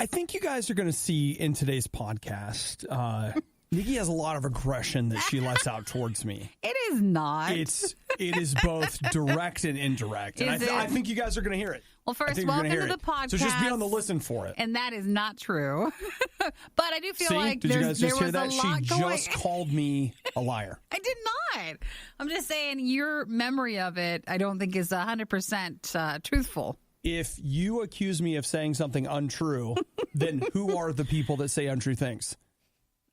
I think you guys are going to see in today's podcast, Nikki has a lot of aggression that she lets out towards me. It is not. It is both direct and indirect. And I think you guys are going to hear it. Well, first, welcome to the podcast. So just be on the listen for it. And that is not true. But I do feel like did you guys just hear that? She just called me a liar. I did not. I'm just saying your memory of it, I don't think is 100% truthful. If you accuse me of saying something untrue, then who are the people that say untrue things?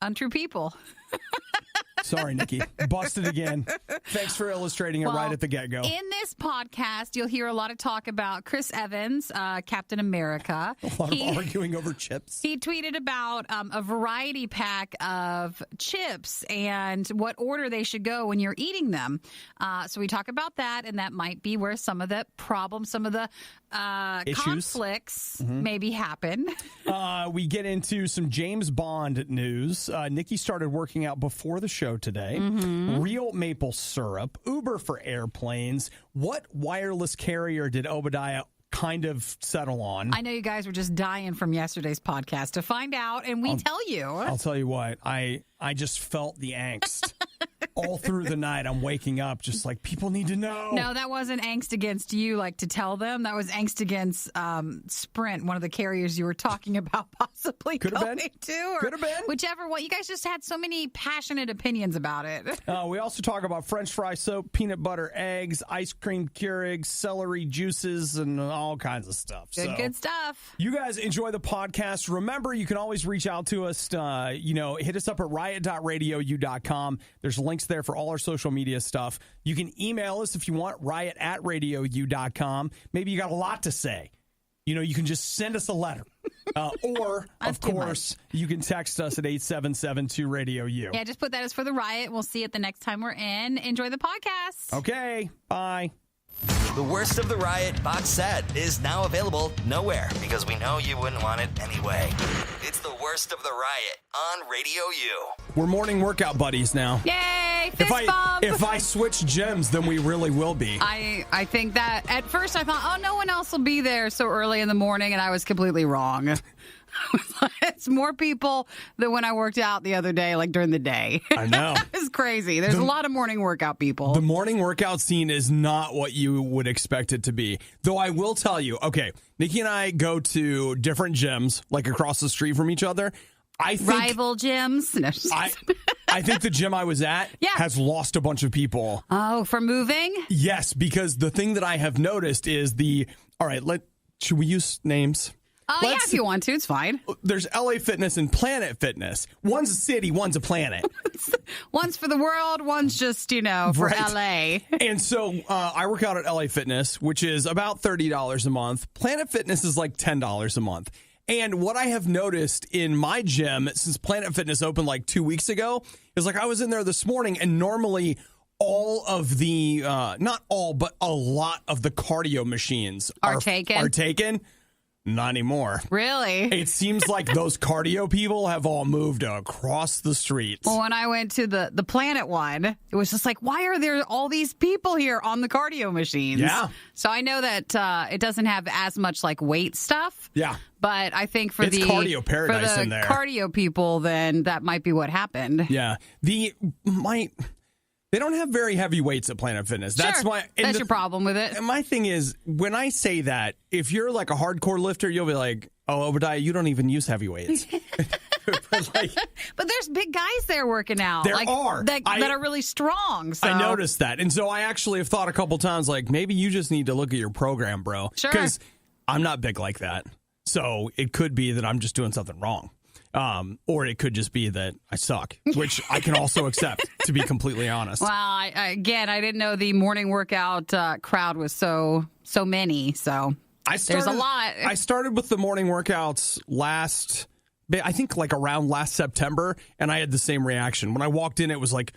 Untrue people. Sorry, Nikki. Busted again. Thanks for illustrating it right at the get-go. In this podcast, you'll hear a lot of talk about Chris Evans, Captain America. A lot of arguing over chips. He tweeted about a variety pack of chips and what order they should go when you're eating them. So we talk about that, and that might be where some of the problems, some of the conflicts maybe happen. We get into some James Bond news. Nikki started working out before the show today. Real maple syrup, Uber for airplanes. What wireless carrier did Obadiah kind of settle on? I know you guys were just dying from yesterday's podcast to find out, and we tell you. I'll tell you what, I just felt the angst. All through the night, I'm waking up just like, people need to know. No, that wasn't angst against you, like to tell them. That was angst against Sprint, one of the carriers you were talking about possibly going to. Could have been. Whichever one. You guys just had so many passionate opinions about it. We also talk about French fry soap, peanut butter, eggs, ice cream Keurigs, celery juices, and all kinds of stuff. Good stuff. You guys enjoy the podcast. Remember, you can always reach out to us. Hit us up at riot.radiou.com. There's links there for all our social media stuff. You can email us if you want, riot@radiou.com. Maybe you got a lot to say. You can just send us a letter. Or, of course, you can text us at 877-2-RADIO-U. Yeah, just put that as for the Riot. We'll see it the next time we're in. Enjoy the podcast. Okay, bye. The Worst of the Riot box set is now available nowhere because we know you wouldn't want it anyway. It's The Worst of the Riot on Radio U. We're morning workout buddies now. Yay! Fist bump! If I switch gyms, then we really will be. I think that at first I thought, no one else will be there so early in the morning, and I was completely wrong. It's more people than when I worked out the other day, like during the day. I know. It's crazy. There's a lot of morning workout people. The morning workout scene is not what you would expect it to be. Though I will tell you, okay, Nikki and I go to different gyms, like across the street from each other. I think rival gyms? No, I think the gym I was at has lost a bunch of people. Oh, for moving? Yes, because the thing that I have noticed is should we use names? Yeah, if you want to, it's fine. There's LA Fitness and Planet Fitness. One's a city, one's a planet. One's for the world, one's just, for LA. And so I work out at LA Fitness, which is about $30 a month. Planet Fitness is like $10 a month. And what I have noticed in my gym since Planet Fitness opened like 2 weeks ago is I was in there this morning, and normally all of the, not all, but a lot of the cardio machines are taken. Not anymore. Really? It seems like those cardio people have all moved across the streets. Well, when I went to the Planet one, it was just like, why are there all these people here on the cardio machines? Yeah. So I know that it doesn't have as much like weight stuff. Yeah. But I think for it's the cardio paradise in there. Cardio people, then that might be what happened. Yeah. They don't have very heavy weights at Planet Fitness. That's your problem with it. And my thing is, when I say that, if you're like a hardcore lifter, you'll be like, oh, Obadiah, you don't even use heavy weights. But there's big guys there working out. There are. That are really strong. So. I noticed that. And so I actually have thought a couple times, maybe you just need to look at your program, bro. Sure. Because I'm not big like that. So it could be that I'm just doing something wrong. Or it could just be that I suck, which I can also accept, to be completely honest. Well, I didn't know the morning workout crowd was so many. So there's a lot. I started with the morning workouts around last September, and I had the same reaction. When I walked in, it was like,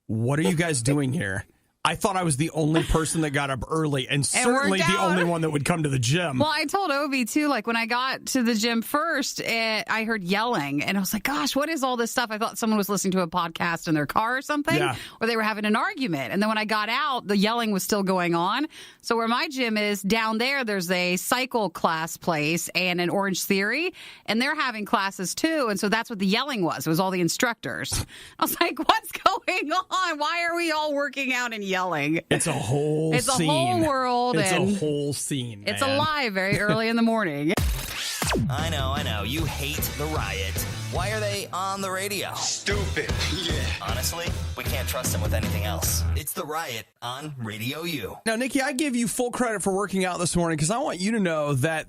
what are you guys doing here? I thought I was the only person that got up early and certainly the only one that would come to the gym. Well, I told Obi, too, like when I got to the gym first, I heard yelling. And I was like, gosh, what is all this stuff? I thought someone was listening to a podcast in their car or something. Yeah. Or they were having an argument. And then when I got out, the yelling was still going on. So where my gym is, down there's a cycle class place and an Orange Theory. And they're having classes, too. And so that's what the yelling was. It was all the instructors. I was like, what's going on? Why are we all working out and yelling? It's a whole scene. It's a whole world. It's a whole scene, man. It's alive very early in the morning. I know. You hate the Riot. Why are they on the radio? Stupid. Yeah. Honestly, we can't trust them with anything else. It's the Riot on RadioU. Now, Nikki, I give you full credit for working out this morning because I want you to know that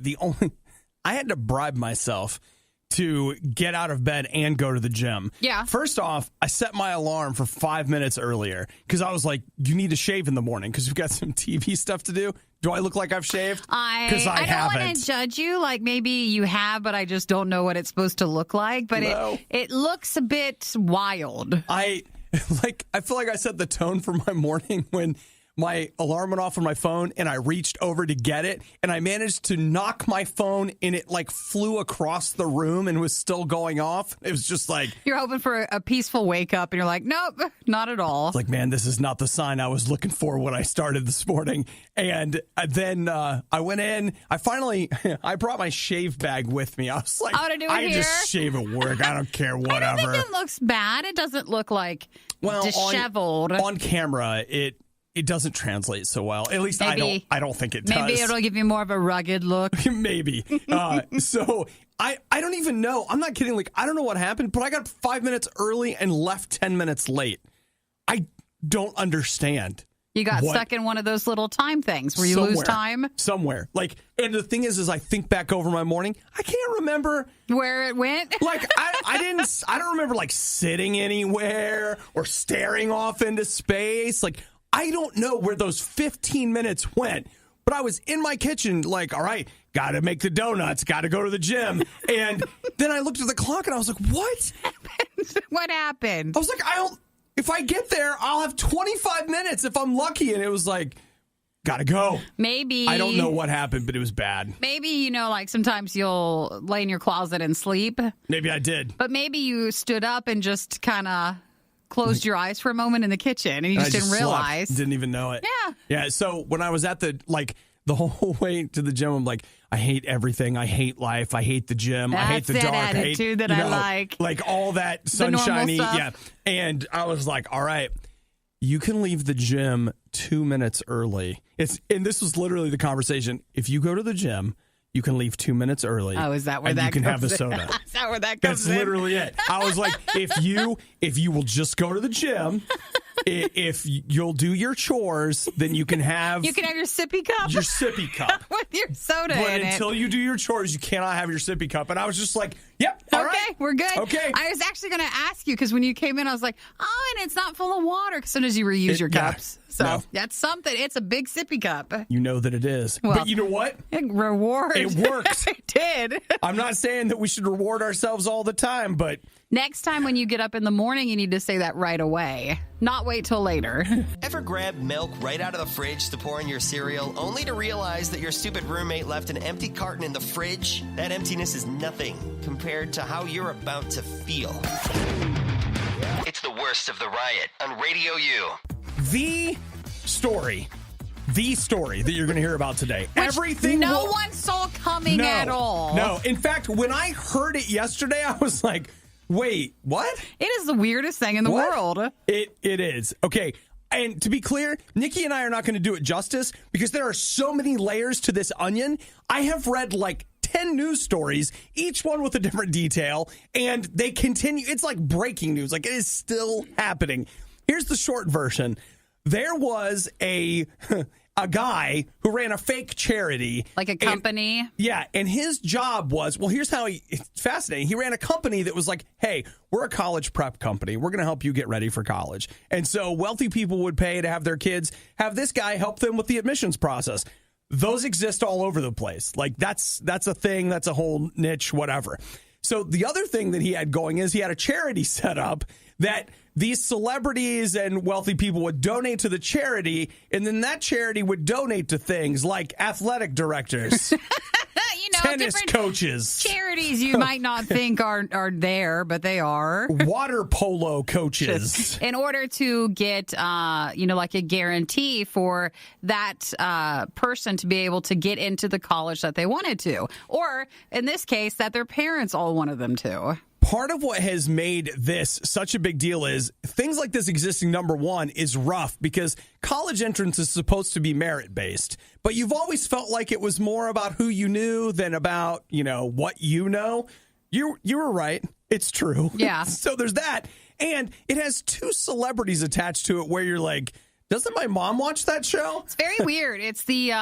I had to bribe myself to get out of bed and go to the gym. Yeah. First off, I set my alarm for 5 minutes earlier because I was like, you need to shave in the morning because we've got some TV stuff to do. Do I look like I've shaved? Because I don't haven't. want to judge you. Like maybe you have, but I just don't know what it's supposed to look like. But it looks a bit wild. I feel like I set the tone for my morning when my alarm went off on my phone and I reached over to get it and I managed to knock my phone and it like flew across the room and was still going off. It was just like... You're hoping for a peaceful wake up and you're like, nope, not at all. It's like, man, this is not the sign I was looking for when I started this morning. And then I went in. I brought my shave bag with me. I was like, I just shave at work. I don't care, whatever. I don't think it looks bad. It doesn't look like disheveled. On camera, it doesn't translate so well. At least I don't think it does. Maybe it'll give you more of a rugged look. Maybe. So I don't even know. I'm not kidding. Like, I don't know what happened, but I got 5 minutes early and left 10 minutes late. I don't understand. You got stuck in one of those little time things where you lose time? Somewhere. Like, and the thing is I think back over my morning, I can't remember where it went. Like, I don't remember like sitting anywhere or staring off into space. Like, I don't know where those 15 minutes went, but I was in my kitchen like, all right, got to make the donuts, got to go to the gym. And then I looked at the clock and I was like, what? What happened? I was like, if I get there, I'll have 25 minutes if I'm lucky. And it was like, got to go. Maybe. I don't know what happened, but it was bad. Maybe, like sometimes you'll lay in your closet and sleep. Maybe I did. But maybe you stood up and just kind of closed your eyes for a moment in the kitchen and you just didn't realize. Didn't even know it. Yeah. Yeah. So when I was at the whole way to the gym, I'm like, I hate everything. I hate life. I hate the gym. I hate the dark. Attitude that I like. Like all that sunshiny. Yeah. And I was like, all right, you can leave the gym 2 minutes early. And this was literally the conversation. If you go to the gym, you can leave 2 minutes early. Oh, is that where and that you can comes have the in? soda. Is that where that comes That's literally it. I was like, if you will just go to the gym, if you'll do your chores, then you can have your sippy cup. Your sippy cup. With your soda in it. But until you do your chores, you cannot have your sippy cup. And I was just like, yep, all right. Okay, we're good. Okay. I was actually going to ask you because when you came in, I was like, oh, and it's not full of water as soon as you reuse your cups. So that's something. It's a big sippy cup. You know that it is. Well, but you know what? Reward. It works. It did. I'm not saying that we should reward ourselves all the time, but next time when you get up in the morning, you need to say that right away. Not wait till later. Ever grab milk right out of the fridge to pour in your cereal, only to realize that your stupid roommate left an empty carton in the fridge? That emptiness is nothing compared to how you're about to feel. It's the worst of the Riot on RadioU. The story that you're going to hear about today. Which everything no one saw coming at all. No. In fact, when I heard it yesterday, I was like, wait, what? It is the weirdest thing in the world. It is. Okay. And to be clear, Nikki and I are not going to do it justice because there are so many layers to this onion. I have read like 10 news stories, each one with a different detail, and they continue. It's like breaking news. Like, it is still happening. Here's the short version. There was a guy who ran a fake charity. Like a company? And his job was, here's how it's fascinating. He ran a company that was like, hey, we're a college prep company. We're going to help you get ready for college. And so wealthy people would pay to have their kids have this guy help them with the admissions process. Those exist all over the place. Like, that's a thing. That's a whole niche, whatever. So the other thing that he had going is he had a charity set up that these celebrities and wealthy people would donate to the charity, and then that charity would donate to things like athletic directors. Tennis coaches. Charities you might not think are there, but they are. Water polo coaches. In order to get, like a guarantee for that person to be able to get into the college that they wanted to. Or, in this case, that their parents all wanted them to. Part of what has made this such a big deal is things like this existing, number one, is rough because college entrance is supposed to be merit-based. But you've always felt like it was more about who you knew than about, what you know. You were right. It's true. Yeah. So there's that. And it has two celebrities attached to it where you're like, doesn't my mom watch that show? It's very weird. It's the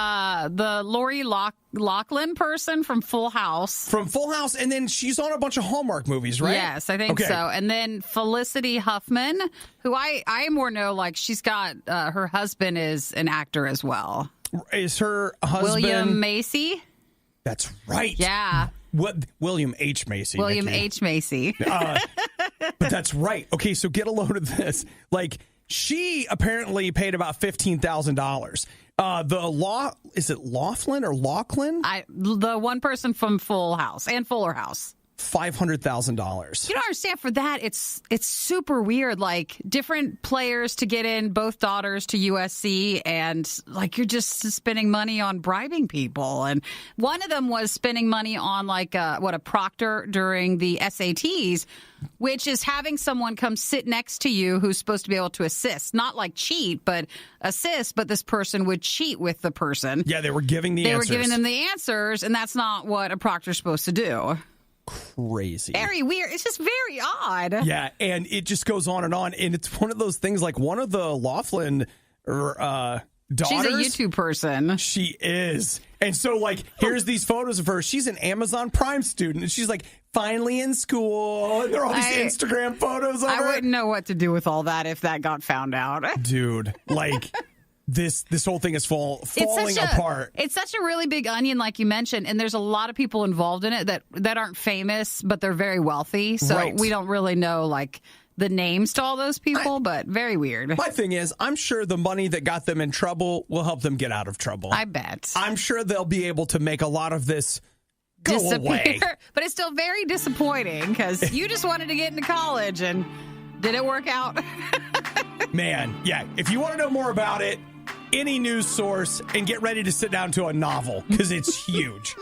Lori Loughlin person from Full House. From Full House, and then she's on a bunch of Hallmark movies, right? Yes, I think so. And then Felicity Huffman, who I more know, like she's got, her husband is an actor as well. Is her husband... William Macy? That's right. Yeah. What? William H. Macy. William Nikki. H. Macy. But that's right. Okay, so get a load of this. Like... She apparently paid about $15,000. Is it Laughlin or Lachlan? The one person from Full House and Fuller House. $500,000. You don't understand. For that, it's super weird. Like different players to get in, both daughters to USC, and like you're just spending money on bribing people. And one of them was spending money on a proctor during the SATs, which is having someone come sit next to you who's supposed to be able to assist, not like cheat, but assist. But this person would cheat with the person. Yeah, they were giving the answers. They were giving them the answers, and that's not what a proctor's supposed to do. Crazy. Very weird. It's just very odd. Yeah, and it just goes on. And it's one of those things like one of the Laughlin daughters. She's a YouTube person. She is. And so, here's these photos of her. She's an Amazon Prime student, and she's, finally in school. And there are all these Instagram photos of her. I wouldn't know what to do with all that if that got found out. Dude, This whole thing is falling apart. It's such a really big onion, like you mentioned, and there's a lot of people involved in it that aren't famous, but they're very wealthy. So we don't really know the names to all those people, but very weird. My thing is, I'm sure the money that got them in trouble will help them get out of trouble. I bet. I'm sure they'll be able to make a lot of this go away. But it's still very disappointing because you just wanted to get into college, and did it work out? Man, yeah. If you want to know more about it, any news source, and get ready to sit down to a novel because it's huge.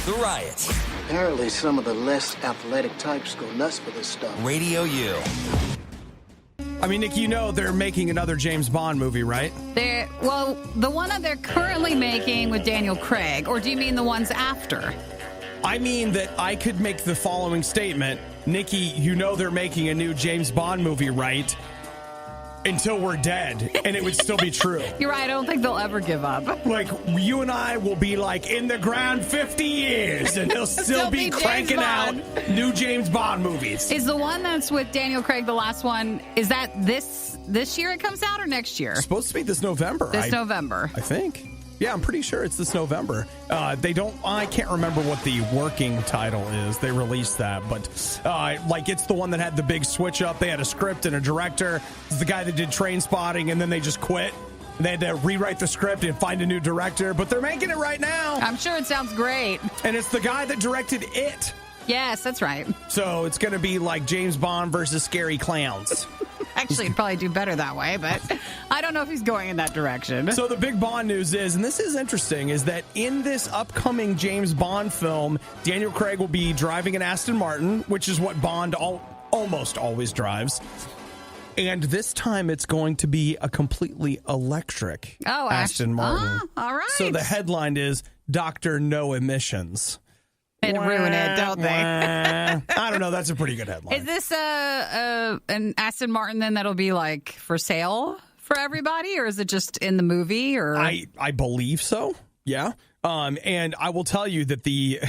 The Riot. Apparently, some of the less athletic types go nuts for this stuff. RadioU. I mean, Nick, they're making another James Bond movie, right? The one that they're currently making with Daniel Craig, or do you mean the ones after? I mean that I could make the following statement. Nikki, they're making a new James Bond movie, right? Until we're dead, and it would still be true. You're right. I don't think they'll ever give up. You and I will be in the ground 50 years, and they'll still be cranking out new James Bond movies. Is the one that's with Daniel Craig, the last one, is that this year it comes out or next year? It's supposed to be this November. November. I think. Yeah, I'm pretty sure it's this November. I can't remember what the working title is. They released that, but it's the one that had the big switch up. They had a script and a director. It's the guy that did Trainspotting, and then they just quit. They had to rewrite the script and find a new director, but they're making it right now. I'm sure it sounds great. And it's the guy that directed It. Yes, that's right. So it's going to be like James Bond versus Scary Clowns. Actually, it'd probably do better that way, but I don't know if he's going in that direction. So the big Bond news is, and this is interesting, is that in this upcoming James Bond film, Daniel Craig will be driving an Aston Martin, which is what Bond almost always drives. And this time it's going to be a completely electric Aston Martin. All right. So the headline is Dr. No Emissions. And ruin it, don't they? I don't know. That's a pretty good headline. Is this an Aston Martin then that'll be for sale for everybody, or is it just in the movie? Or I believe so. Yeah. And I will tell you that the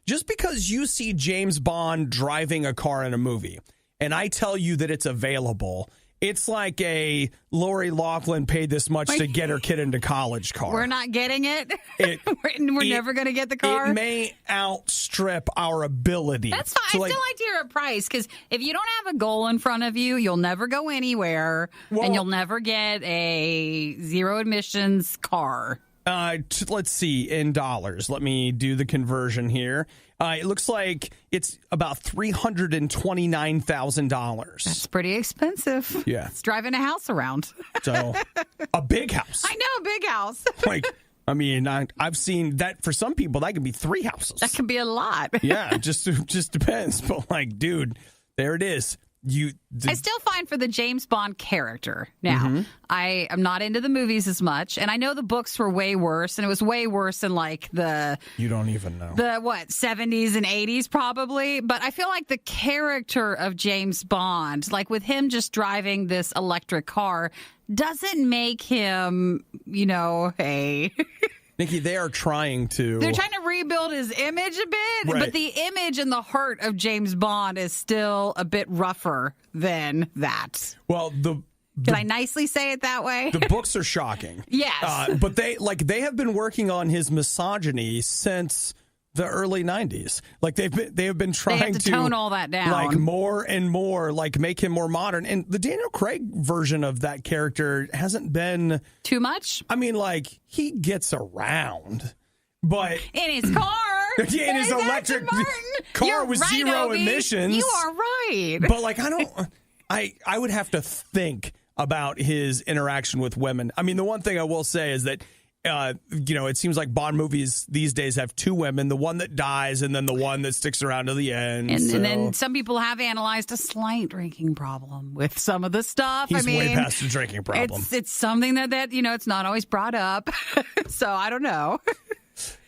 just because you see James Bond driving a car in a movie, and I tell you that it's available, It's like a Lori Loughlin paid this much to get her kid into college car. We're not getting it. We're never going to get the car. It may outstrip our ability. That's fine. So, I still like to hear a price, because if you don't have a goal in front of you, you'll never go anywhere, and you'll never get a zero emissions car. Let's see, in dollars. Let me do the conversion here. It looks like it's about $329,000. That's pretty expensive. Yeah. It's driving a house around. So, a big house. I know, a big house. I've seen that for some people, that could be 3 houses. That could be a lot. Yeah, just depends. But, dude, there it is. I still find for the James Bond character now, I am not into the movies as much, and I know the books were way worse, and it was way worse in the you don't even know the 70s and 80s probably, but I feel like the character of James Bond, like with him just driving this electric car, doesn't make him, a Nikki, they are trying to... They're trying to rebuild his image a bit, right. But the image and the heart of James Bond is still a bit rougher than that. Well, Can I nicely say it that way? The books are shocking. Yes. But they have been working on his misogyny since the early 90s. They have been trying to tone all that down. More and more, make him more modern. And the Daniel Craig version of that character hasn't been... Too much? I mean, he gets around, but... In his car! In his electric car with zero emissions. You are right. But, I would have to think about his interaction with women. I mean, the one thing I will say is that it seems like Bond movies these days have 2 women, the one that dies and then the one that sticks around to the end. And then some people have analyzed a slight drinking problem with some of the stuff. He's way past the drinking problem. It's something that it's not always brought up. So I don't know.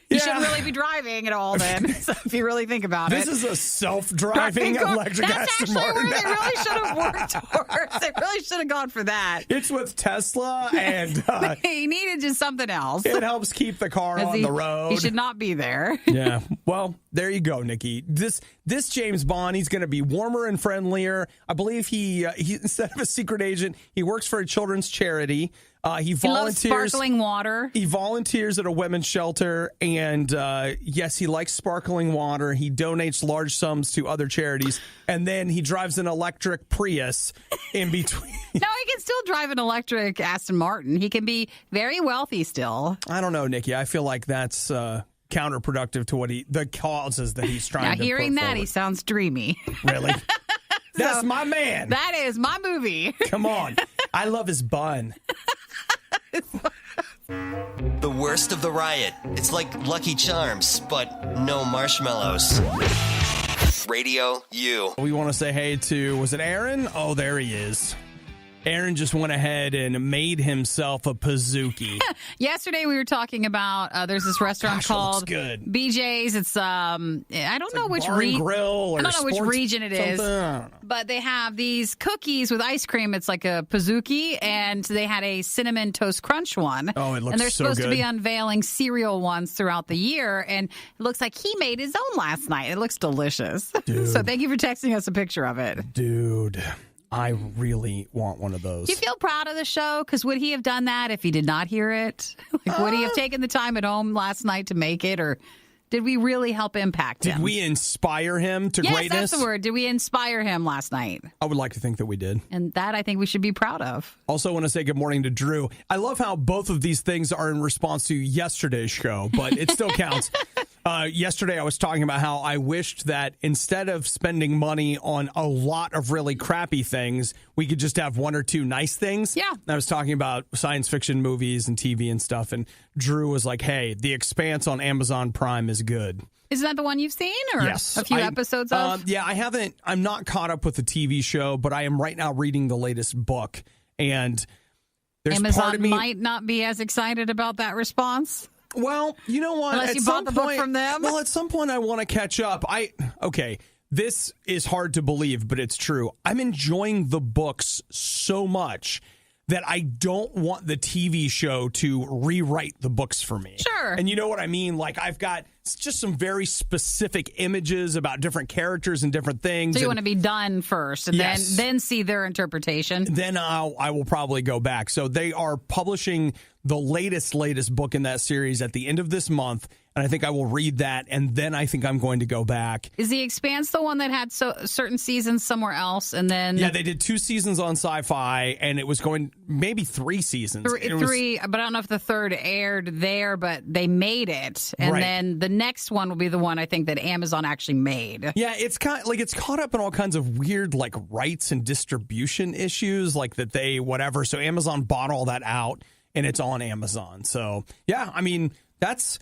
You shouldn't really be driving at all then, if you really think about it. This is a self-driving electric Aston Martin. That's actually where they really should have worked towards. They really should have gone for that. It's with Tesla, and... he needed just something else. It helps keep the car on the road. He should not be there. Yeah. Well, there you go, Nikki. This James Bond, he's going to be warmer and friendlier. I believe he instead of a secret agent, he works for a children's charity. He volunteers. He loves sparkling water. He volunteers at a women's shelter, and yes, he likes sparkling water. He donates large sums to other charities, and then he drives an electric Prius in between. No, he can still drive an electric Aston Martin. He can be very wealthy still. I don't know, Nikki. I feel like that's counterproductive to the causes that he's trying to put hearing that, forward. He sounds dreamy. Really? That's my man. That is my movie. Come on. I love his bun. The worst of the riot. It's like Lucky Charms, but no marshmallows. Radio U. We want to say hey to, was it Aaron? Oh, there he is. Aaron just went ahead and made himself a Pizookie. Yesterday we were talking about there's this restaurant called BJ's. It's I don't know which region it is, but they have these cookies with ice cream. It's like a Pizookie, and they had a cinnamon toast crunch one. Oh, it looks so good. And they're supposed to be unveiling cereal ones throughout the year, and it looks like he made his own last night. It looks delicious. So thank you for texting us a picture of it, dude. I really want one of those. Do you feel proud of the show? Because would he have done that if he did not hear it? Would he have taken the time at home last night to make it? Or did we really help impact him? Did we inspire him to greatness? Yes, that's the word. Did we inspire him last night? I would like to think that we did. And that I think we should be proud of. Also want to say good morning to Drew. I love how both of these things are in response to yesterday's show, but it still counts. Yesterday, I was talking about how I wished that instead of spending money on a lot of really crappy things, we could just have 1 or 2 nice things. Yeah. And I was talking about science fiction movies and TV and stuff, and Drew was like, hey, The Expanse on Amazon Prime is good. Isn't that the one you've seen? Or yes. A few episodes of? Yeah, I haven't. I'm not caught up with the TV show, but I am right now reading the latest book, and there's Amazon part of me might not be as excited about that response. Well, you know what? Unless you bought the book from them. Well, at some point I want to catch up. Okay, this is hard to believe, but it's true. I'm enjoying the books so much that I don't want the TV show to rewrite the books for me. Sure. And you know what I mean? Like, I've got just some very specific images about different characters and different things. So you want to be done first and then see their interpretation? Then I will probably go back. So they are publishing the latest book in that series at the end of this month, and I think I will read that, and then I think I'm going to go back. Is The Expanse the one that had certain seasons somewhere else, and then... Yeah, they did 2 seasons on Sci-Fi, and it was going maybe 3 seasons. Three, but I don't know if the third aired there, but they made it, and then the next one will be the one I think that Amazon actually made. Yeah, it's kind of, like, it's caught up in all kinds of weird, like, rights and distribution issues, like that they whatever. So Amazon bought all that out, and it's on Amazon. So yeah, I mean that's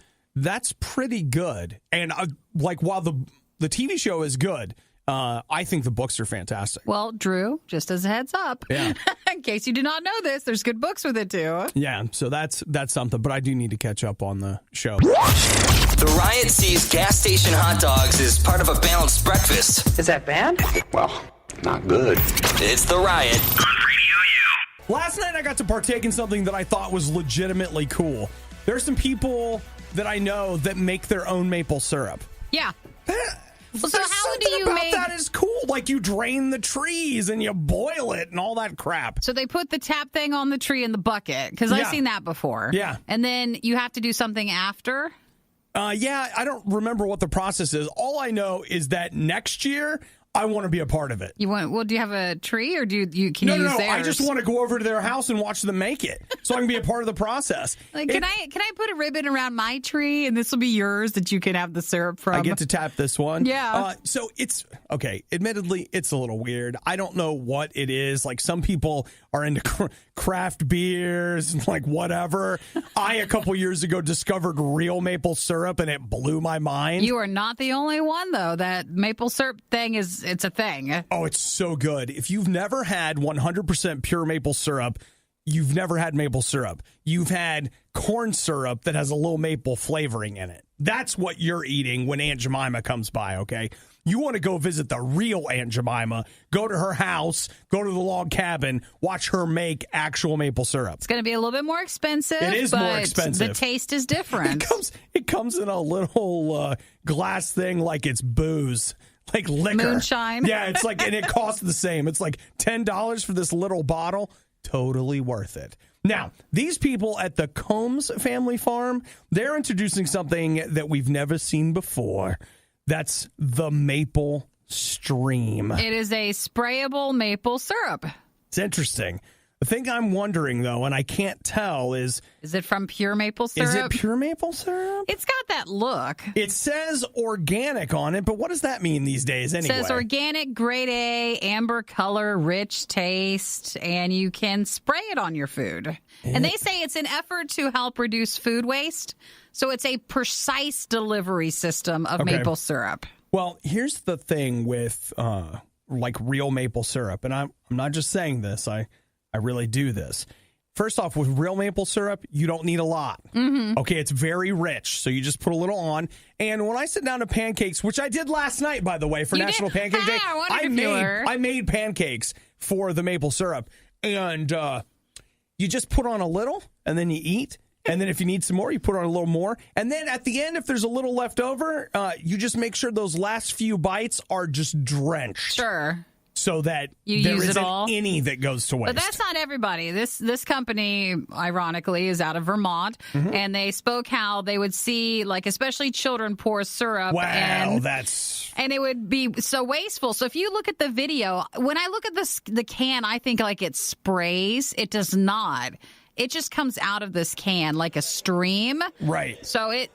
pretty good. And like, while the TV show is good, I think the books are fantastic. Well, Drew, just as a heads up, in case you do not know this, there's good books with it too. Yeah, so that's something. But I do need to catch up on the show. The Riot sees gas station hot dogs as part of a balanced breakfast. Is that bad? Well, not good. It's The Riot on RadioU. Last night I got to partake in something that I thought was legitimately cool. There's some people that I know that make their own maple syrup. Yeah. So how do you make that? Is cool. Like, you drain the trees and you boil it and all that crap. So they put the tap thing on the tree in the bucket, because I've seen that before. Yeah. And then you have to do something after. Yeah, I don't remember what the process is. All I know is that next year I want to be a part of it. You want? Well, do you have a tree, or can you use theirs? I just want to go over to their house and watch them make it, so I can be a part of the process. Like, can I put a ribbon around my tree, and this will be yours that you can have the syrup from? I get to tap this one. Yeah. So it's okay. Admittedly, it's a little weird. I don't know what it is. Like, some people are into craft beers and like whatever. I, a couple years ago, discovered real maple syrup, and it blew my mind. You are not the only one, though. That maple syrup thing it's a thing. Oh, it's so good. If you've never had 100% pure maple syrup, you've never had maple syrup. You've had corn syrup that has a little maple flavoring in it. That's what you're eating when Aunt Jemima comes by, okay? You want to go visit the real Aunt Jemima, go to her house, go to the log cabin, watch her make actual maple syrup. It's going to be a little bit more expensive. It is more expensive. The taste is different. It comes in a little glass thing like it's booze. Like liquor. Moonshine. Yeah, it's like, and it costs the same. It's like $10 for this little bottle. Totally worth it. Now, these people at the Combs family farm, they're introducing something that we've never seen before. That's the Maple Stream. It is a sprayable maple syrup. It's interesting. The thing I'm wondering, though, and I can't tell, is it from pure maple syrup? Is it pure maple syrup? It's got that look. It says organic on it, but what does that mean these days anyway? It says organic, grade A, amber color, rich taste, and you can spray it on your food. And they say it's an effort to help reduce food waste. So it's a precise delivery system of maple syrup. Well, here's the thing with like real maple syrup, and I'm not just saying this. I really do this. First off, with real maple syrup, you don't need a lot. Mm-hmm. Okay, it's very rich, so you just put a little on. And when I sit down to pancakes, which I did last night, by the way, for National Pancake Day, I made pancakes for the maple syrup. And you just put on a little, and then you eat. And then if you need some more, you put on a little more. And then at the end, if there's a little left over, you just make sure those last few bites are just drenched. Sure. So that you there use isn't it all. Any that goes to waste. But that's not everybody. This company, ironically, is out of Vermont, and they spoke how they would see, like, especially children pour syrup. Wow, and it would be so wasteful. So if you look at the video, when I look at the can, I think like it sprays. It does not. It just comes out of this can like a stream. Right. So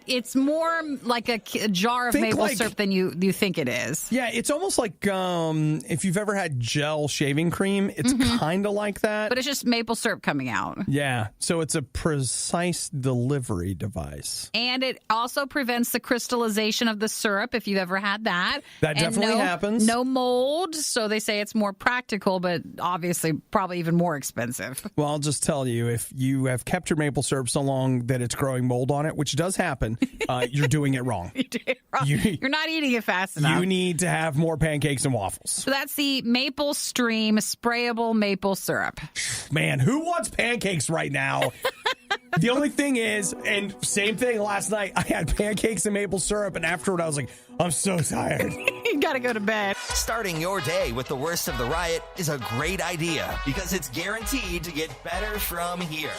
it's more like a jar of maple syrup than you think it is. Yeah, it's almost like if you've ever had gel shaving cream, it's kind of like that. But it's just maple syrup coming out. Yeah, so it's a precise delivery device. And it also prevents the crystallization of the syrup, if you've ever had that. That definitely happens. No mold, so they say it's more practical, but obviously probably even more expensive. Well, I'll just tell you, if you have kept your maple syrup so long that it's growing mold on it, which does happen, you're doing it wrong. You're not eating it fast enough. You need to have more pancakes and waffles. So that's the Maple Stream sprayable maple syrup. Man, who wants pancakes right now? The only thing is, and same thing last night, I had pancakes and maple syrup, and afterward I was like, I'm so tired. You got to go to bed. Starting your day with the worst of the riot is a great idea because it's guaranteed to get better from here.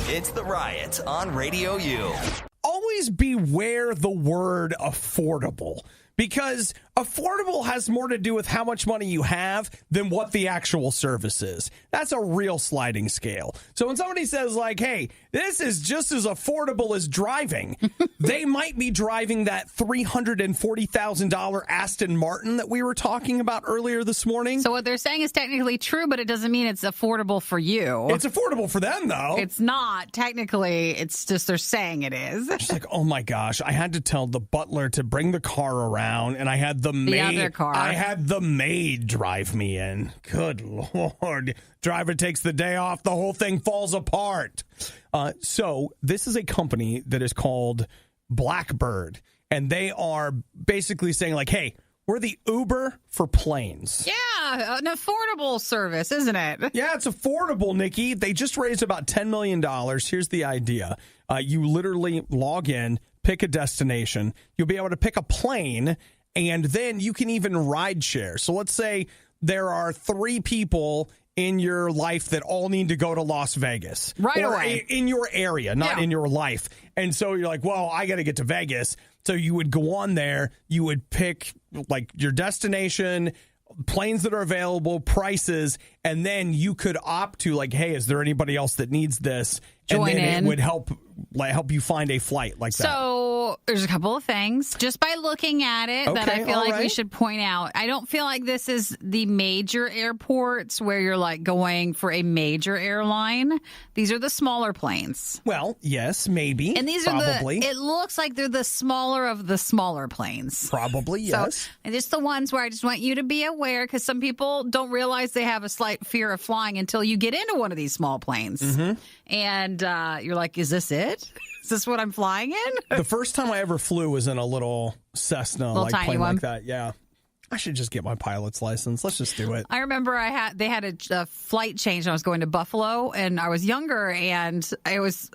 It's The Riot on RadioU. Always beware the word affordable, because affordable has more to do with how much money you have than what the actual service is. That's a real sliding scale. So when somebody says like, hey, this is just as affordable as driving, they might be driving that $340,000 Aston Martin that we were talking about earlier this morning. So what they're saying is technically true, but it doesn't mean it's affordable for you. It's affordable for them, though. It's not. Technically, it's just they're saying it is. Just like, oh my gosh, I had to tell the butler to bring the car around, and I had the other car. I had the maid drive me in. Good Lord. Driver takes the day off, the whole thing falls apart. So this is a company that is called Blackbird, and they are basically saying like, hey, we're the Uber for planes. Yeah, an affordable service, isn't it? Yeah, it's affordable, Nikki. They just raised about $10 million. Here's the idea. You literally log in, pick a destination. You'll be able to pick a plane, and then you can even ride share. So let's say there are 3 people in your life that all need to go to Las Vegas. Right or away. In your area, not in your life. And so you're like, well, I got to get to Vegas. So you would go on there. You would pick like your destination, planes that are available, prices, and then you could opt to like, hey, is there anybody else that needs this? Join and then in. It would help you find a flight like that. So there's a couple of things just by looking at it that I feel like we should point out. I don't feel like this is the major airports where you're like going for a major airline. These are the smaller planes. Well, yes, maybe. And these probably. it looks like they're the smaller of the smaller planes. Probably, yes. So, and just the ones where I just want you to be aware, because some people don't realize they have a slight fear of flying until you get into one of these small planes. Mm-hmm. And you're like, is this it? Is this what I'm flying in? The first time I ever flew was in a little Cessna, little like tiny plane one. like that. Yeah. I should just get my pilot's license. Let's just do it. I remember they had a flight change. I was going to Buffalo, and I was younger, and I was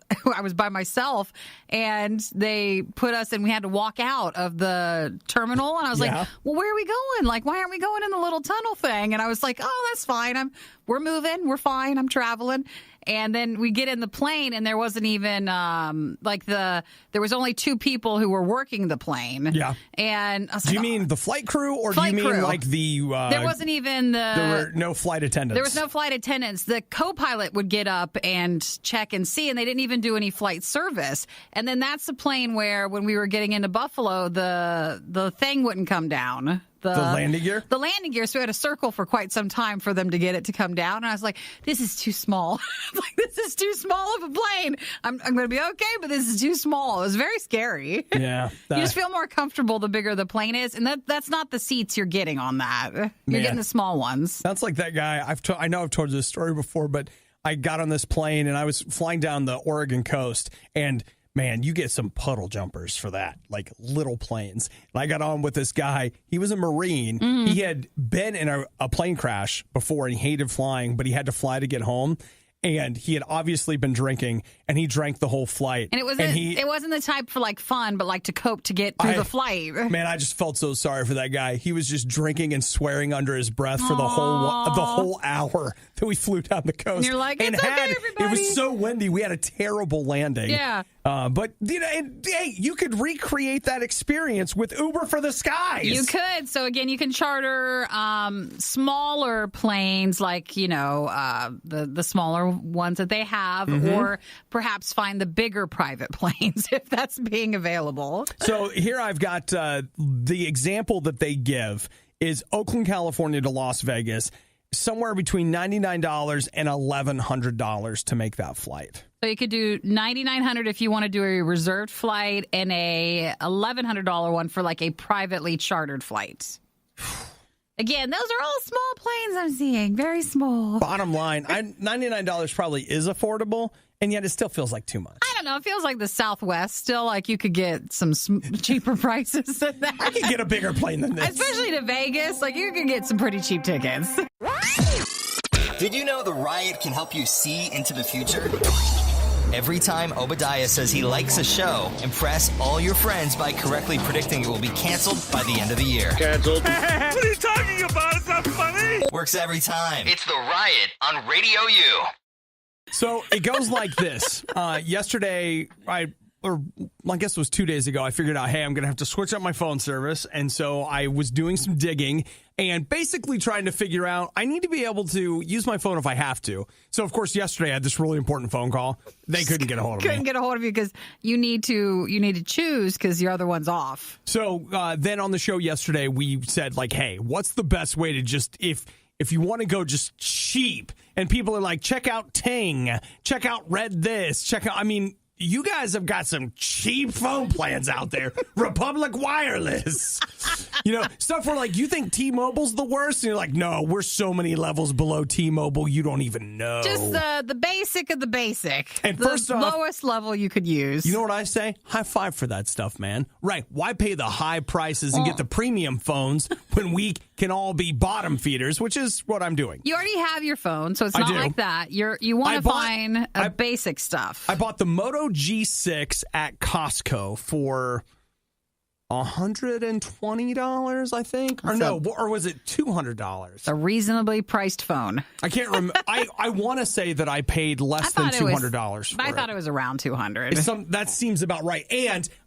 by myself, and they put us, and we had to walk out of the terminal, and I was like, well, where are we going? Like, why aren't we going in the little tunnel thing? And I was like, oh, that's fine. We're moving. We're fine. I'm traveling. And then we get in the plane, and there wasn't even there was only 2 people who were working the plane. Yeah. And I was do you mean the flight crew, or do you mean crew. like the? There wasn't even there were no flight attendants. There was no flight attendants. The co-pilot would get up and check and see, and they didn't even do any flight service. And then that's the plane where, when we were getting into Buffalo, the thing wouldn't come down. The landing gear? The landing gear. So we had to circle for quite some time for them to get it to come down. And I was like, this is too small. This is too small of a plane. I'm going to be okay, but this is too small. It was very scary. Yeah. You just feel more comfortable the bigger the plane is. And that's not the seats you're getting on that. You're getting the small ones. That's like that guy. I know I've told you this story before, but I got on this plane and I was flying down the Oregon coast, and man, you get some puddle jumpers for that, like little planes. And I got on with this guy. He was a Marine. Mm-hmm. He had been in a plane crash before, and he hated flying, but he had to fly to get home. And he had obviously been drinking, and he drank the whole flight. And it wasn't the type for like fun, but like to cope to get through the flight. Man, I just felt so sorry for that guy. He was just drinking and swearing under his breath for the whole hour that we flew down the coast. And you're like, it's okay, everybody. It was so windy. We had a terrible landing. Yeah. But hey, you could recreate that experience with Uber for the skies. You could. So again, you can charter smaller planes, like the smaller ones that they have, or perhaps find the bigger private planes if that's being available. So here I've got the example that they give is Oakland, California to Las Vegas, somewhere between $99 and $1,100 to make that flight. So you could do $9,900 if you want to do a reserved flight, and a $1,100 one for like a privately chartered flight. Again, those are all small planes I'm seeing. Very small. Bottom line, $99 probably is affordable. And yet it still feels like too much. I don't know. It feels like the Southwest. Still, like you could get some cheaper prices than that. I could get a bigger plane than this. Especially to Vegas. Like you could get some pretty cheap tickets. Did you know the Riot can help you see into the future? Every time Obadiah says he likes a show, impress all your friends by correctly predicting it will be canceled by the end of the year. Canceled. What are you talking about? It's not funny. Works every time. It's the Riot on RadioU. So it goes like this. Yesterday, I guess it was 2 days ago, I figured out, hey, I'm going to have to switch up my phone service. And so I was doing some digging and basically trying to figure out, I need to be able to use my phone if I have to. So, of course, yesterday I had this really important phone call. They couldn't get a hold of me. Couldn't get a hold of you because you need to choose because your other one's off. So then on the show yesterday, we said, like, hey, what's the best way to just, if you want to go just cheap, and people are like, check out Ting, check out Red this, check out, I mean, you guys have got some cheap phone plans out there. Republic Wireless. You know, stuff where, like, you think T-Mobile's the worst, and you're like, no, we're so many levels below T-Mobile, you don't even know. Just the basic of the basic. And the first off, lowest level you could use. You know what I say? High five for that stuff, man. Right. Why pay the high prices and get the premium phones when we can all be bottom feeders, which is what I'm doing. You already have your phone, so it's I not do. like that. You want to find basic stuff. I bought the Moto G6 at Costco for $120, I think. Or was it $200? A reasonably priced phone. I can't remember. I want to say that I paid less than $200 for it. I thought it was around $200. That seems about right.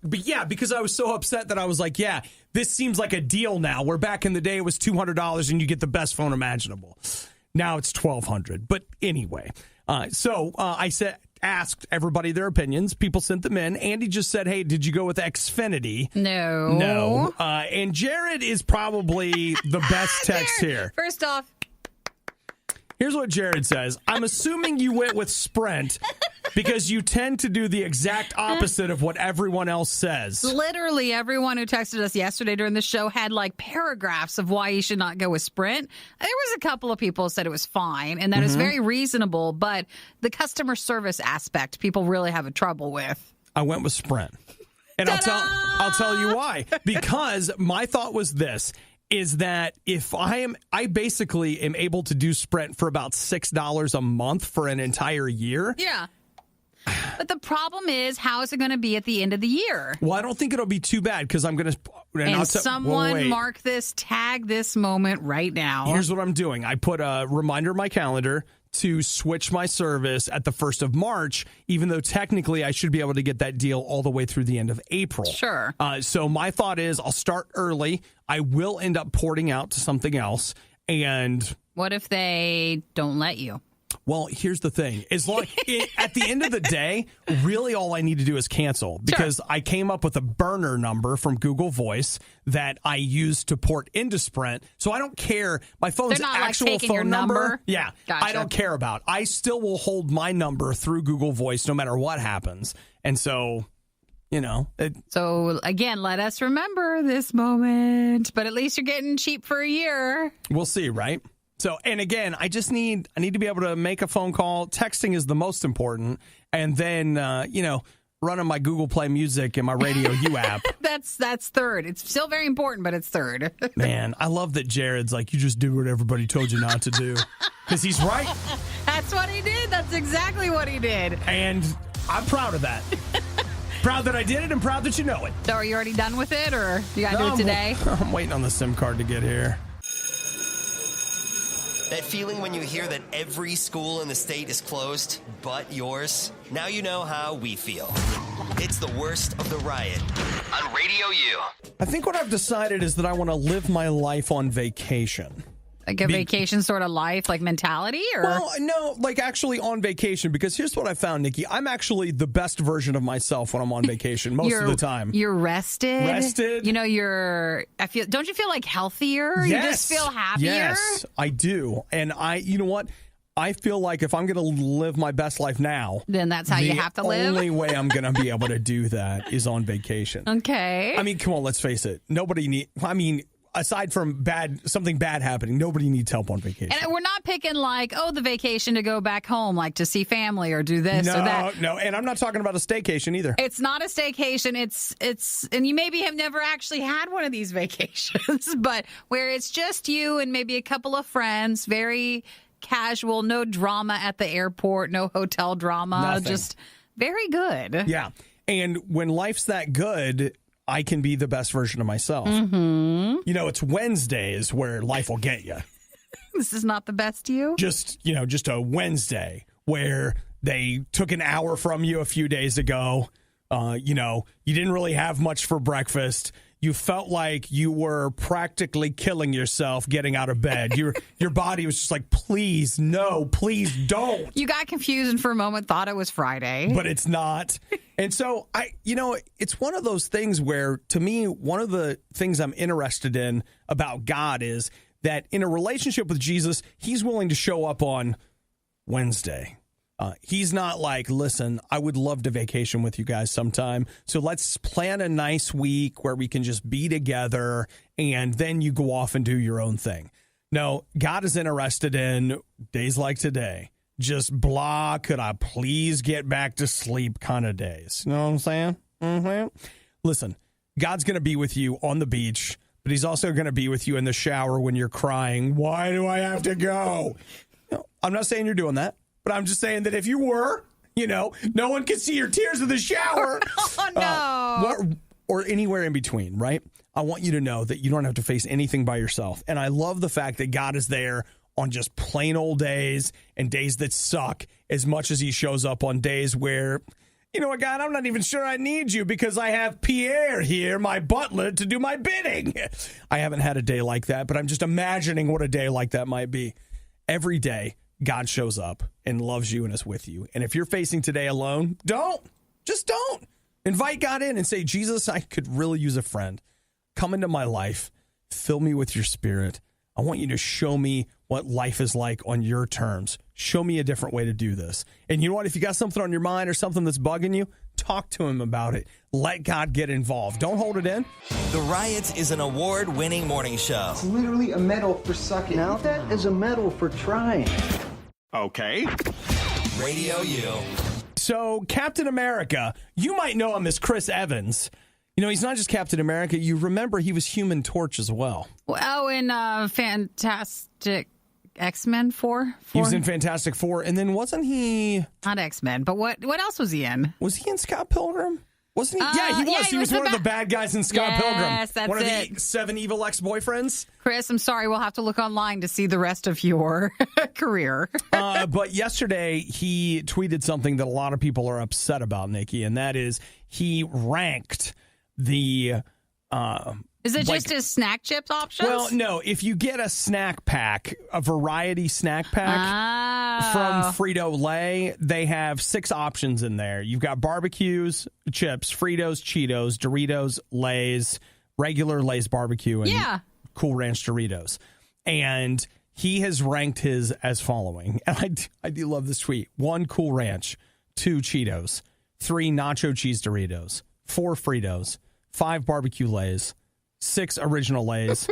But yeah, because I was so upset that I was like, yeah, this seems like a deal now. Where back in the day it was $200 and you get the best phone imaginable. Now it's $1,200. But anyway, so I asked everybody their opinions. People sent them in. Andy just said, hey, did you go with Xfinity? No. And Jared is probably the best text here. First off, here's what Jared says. I'm assuming you went with Sprint because you tend to do the exact opposite of what everyone else says. literally everyone who texted us yesterday during the show had like paragraphs of why you should not go with Sprint. There was a couple of people who said it was fine and that is very reasonable, but the customer service aspect people really have a trouble with. I went with Sprint. And I'll tell you why. Because my thought was this. Is that if I basically am able to do Sprint for about $6 a month for an entire year. Yeah. But the problem is, how is it going to be at the end of the year? Well, I don't think it'll be too bad because I'm going to. And someone mark this, tag this moment right now. Here's what I'm doing. I put a reminder in my calendar to switch my service at the 1st of March, even though technically I should be able to get that deal all the way through the end of April. Sure. So my thought is I'll start early. I will end up porting out to something else. And what if they don't let you? Well, here's the thing. As long at the end of the day, really all I need to do is cancel because I came up with a burner number from Google Voice that I use to port into Sprint. So I don't care. My phone's actual like phone number. Yeah. Gotcha. I don't care about. I still will hold my number through Google Voice no matter what happens. And so, you know. So, again, let us remember this moment. But at least you're getting cheap for a year. We'll see, right? So, and again, I need to be able to make a phone call. Texting is the most important. And then, running my Google Play Music and my RadioU app. That's third. It's still very important, but it's third. Man, I love that Jared's like, you just did what everybody told you not to do. Because he's right. That's what he did. That's exactly what he did. And I'm proud of that. Proud that I did it and proud that you know it. So are you already done with it or you got to do it today? I'm waiting on the SIM card to get here. That feeling when you hear that every school in the state is closed, but yours? Now you know how we feel. It's the worst of the Riot on RadioU. I think what I've decided is that I want to live my life on vacation. Like a vacation sort of life, like mentality? Or? Well, no, like actually on vacation, because here's what I found, Nikki. I'm actually the best version of myself when I'm on vacation most of the time. You're rested. Rested. You know, don't you feel like healthier? Yes. You just feel happier? Yes, I do. And you know what? I feel like if I'm going to live my best life now, then that's how you have to live. The only way I'm going to be able to do that is on vacation. Okay. I mean, come on, let's face it. aside from something bad happening, nobody needs help on vacation. And we're not picking the vacation to go back home, like to see family or do this or that. No, and I'm not talking about a staycation either. It's not a staycation. It's and you maybe have never actually had one of these vacations, but where it's just you and maybe a couple of friends, very casual, no drama at the airport, no hotel drama, Nothing. just very good. Yeah. And when life's that good, I can be the best version of myself. Mm-hmm. It's Wednesdays where life will get you. This is not the best you? Just a Wednesday where they took an hour from you a few days ago. You didn't really have much for breakfast. You felt like you were practically killing yourself getting out of bed. Your body was just like, please, no, please don't. You got confused and for a moment thought it was Friday. But it's not. And so, it's one of those things where, to me, one of the things I'm interested in about God is that in a relationship with Jesus, he's willing to show up on Wednesday. He's not like, listen, I would love to vacation with you guys sometime. So let's plan a nice week where we can just be together and then you go off and do your own thing. No, God is interested in days like today. Just blah, could I please get back to sleep kind of days. You know what I'm saying? Mm-hmm. Listen, God's going to be with you on the beach, but he's also going to be with you in the shower when you're crying. Why do I have to go? I'm not saying you're doing that. But I'm just saying that if you were, no one can see your tears in the shower. Oh, no. Or anywhere in between, right? I want you to know that you don't have to face anything by yourself. And I love the fact that God is there on just plain old days and days that suck as much as he shows up on days where, you know what, God, I'm not even sure I need you because I have Pierre here, my butler, to do my bidding. I haven't had a day like that, but I'm just imagining what a day like that might be. Every day, God shows up and loves you and is with you. And if you're facing today alone, don't. Invite God in and say, Jesus, I could really use a friend. Come into my life. Fill me with your spirit. I want you to show me what life is like on your terms. Show me a different way to do this. And you know what? If you got something on your mind or something that's bugging you, talk to him about it. Let God get involved. Don't hold it in. The Riot is an award-winning morning show. It's literally a medal for sucking. Now that is a medal for trying. Okay. RadioU. So, Captain America, you might know him as Chris Evans. He's not just Captain America. You remember he was Human Torch as well. Oh, in Fantastic X-Men 4? He was in Fantastic Four. And then wasn't he... Not X-Men, but what else was he in? Was he in Scott Pilgrim? Wasn't he? Yeah, he was. Yeah, he was one of the bad guys in Scott Pilgrim. Yes, that's one of it. the 7 evil ex-boyfriends. Chris, I'm sorry. We'll have to look online to see the rest of your career. But yesterday, he tweeted something that a lot of people are upset about, Nikki, and that is he ranked the... Is it just his snack chips options? Well, no. If you get a snack pack, a variety snack pack from Frito-Lay, they have 6 options in there. You've got barbecues, chips, Fritos, Cheetos, Doritos, Lay's, regular Lay's barbecue, and Cool Ranch Doritos. And he has ranked his as following. And I do love this tweet. 1, Cool Ranch. 2, Cheetos. 3, Nacho Cheese Doritos. 4, Fritos. 5, barbecue Lay's. 6 original Lay's.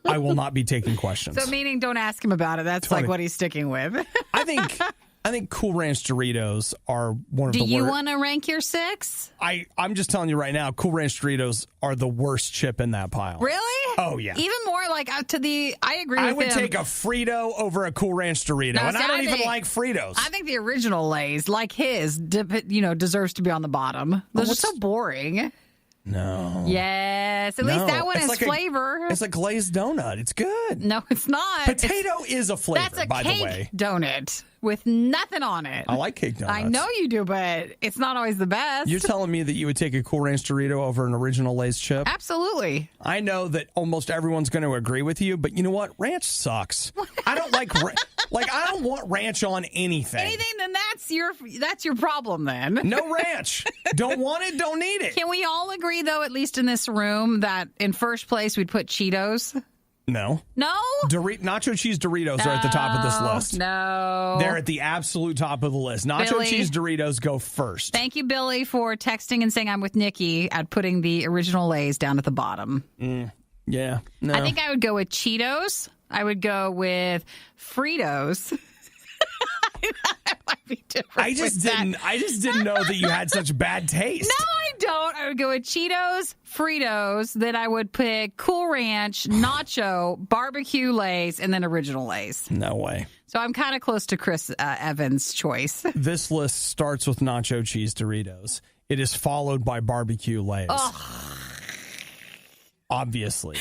I will not be taking questions. So meaning don't ask him about it. That's like what he's sticking with. I think Cool Ranch Doritos are one of the worst. Do you want to rank your 6? I'm just telling you right now, Cool Ranch Doritos are the worst chip in that pile. Really? Oh, yeah. Even more I agree with him. I would take a Frito over a Cool Ranch Dorito, and I don't even like Fritos. I think the original Lay's, like his, deserves to be on the bottom. Those are so boring. No. Yes. At least that one has flavor. It's a glazed donut. It's good. No, it's not. Potato is a flavor, that's a by cake the way. Donut with nothing on it. I like cake donuts. I know you do, but it's not always the best. You're telling me that you would take a Cool Ranch Dorito over an original Lay's chip? Absolutely. I know that almost everyone's going to agree with you, but you know what? Ranch sucks. I don't like I don't want ranch on anything. Anything, then that's your problem then. No ranch. Don't want it, don't need it. Can we all agree, though, at least in this room, that in first place we'd put Cheetos? No. No? Nacho Cheese Doritos are at the top of this list. No. They're at the absolute top of the list. Nacho Cheese Doritos go first. Thank you, Billy, for texting and saying I'm with Nikki at putting the original Lay's down at the bottom. Yeah. No. I think I would go with Cheetos. I would go with Fritos. That might be different. I just didn't know that you had such bad taste. No, I don't. I would go with Cheetos, Fritos. Then I would pick Cool Ranch, Nacho, Barbecue Lay's, and then Original Lay's. No way. So I'm kind of close to Chris Evans' choice. This list starts with Nacho Cheese Doritos. It is followed by Barbecue Lay's. Oh. Obviously.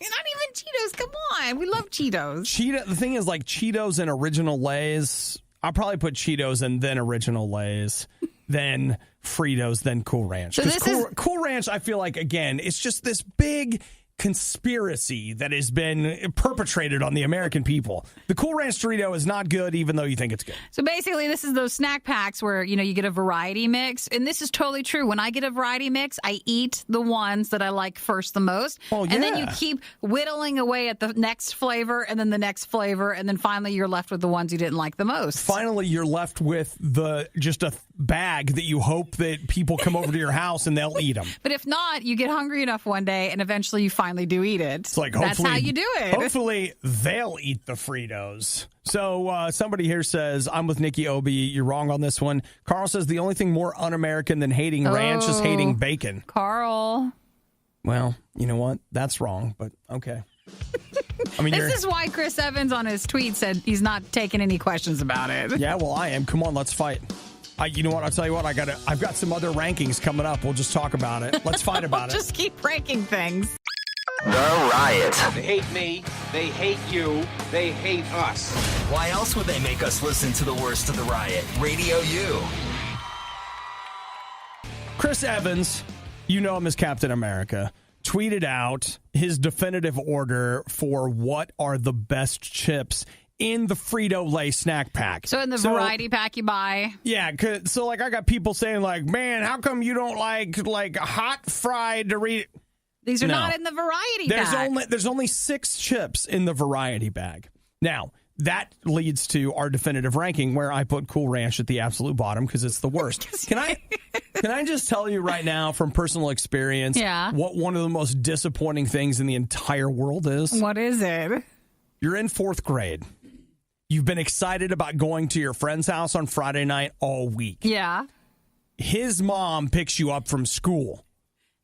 Not even Cheetos. Come on. We love Cheetos. The thing is, like, Cheetos and Original Lay's, I'll probably put Cheetos and then Original Lay's, then Fritos, then Cool Ranch. Because Cool Ranch, I feel like, again, it's just this big conspiracy that has been perpetrated on the American people. The Cool Ranch Dorito is not good, even though you think it's good. So basically, this is those snack packs where, you get a variety mix. And this is totally true. When I get a variety mix, I eat the ones that I like first the most. Oh, yeah. And then you keep whittling away at the next flavor and then the next flavor. And then finally, you're left with the ones you didn't like the most. Finally, you're left with just a bag that you hope that people come over to your house and they'll eat them. But if not, you get hungry enough one day and eventually you finally do eat it. It's like, that's how you do it. Hopefully, they'll eat the Fritos. So somebody here says, I'm with Nikki Obi. You're wrong on this one. Carl says the only thing more un-American than hating ranch is hating bacon. Carl. Well, you know what? That's wrong, but okay. I mean, this is why Chris Evans on his tweet said he's not taking any questions about it. Yeah, well, I am. Come on, let's fight. You know what? I'll tell you what. I've got some other rankings coming up. We'll just talk about it. Let's fight about it. Just keep ranking things. The Riot. They hate me. They hate you. They hate us. Why else would they make us listen to the worst of the Riot? Radio U. Chris Evans, you know him as Captain America, tweeted out his definitive order for what are the best chips in the Frito-Lay snack pack. So in the variety pack you buy? Yeah, so like I got people saying like, man, how come you don't like hot fried Dorito? These are not in the variety bag. There's only 6 chips in the variety bag. Now, that leads to our definitive ranking where I put Cool Ranch at the absolute bottom because it's the worst. Can I just tell you right now from personal experience what one of the most disappointing things in the entire world is? What is it? You're in 4th grade. You've been excited about going to your friend's house on Friday night all week. Yeah. His mom picks you up from school.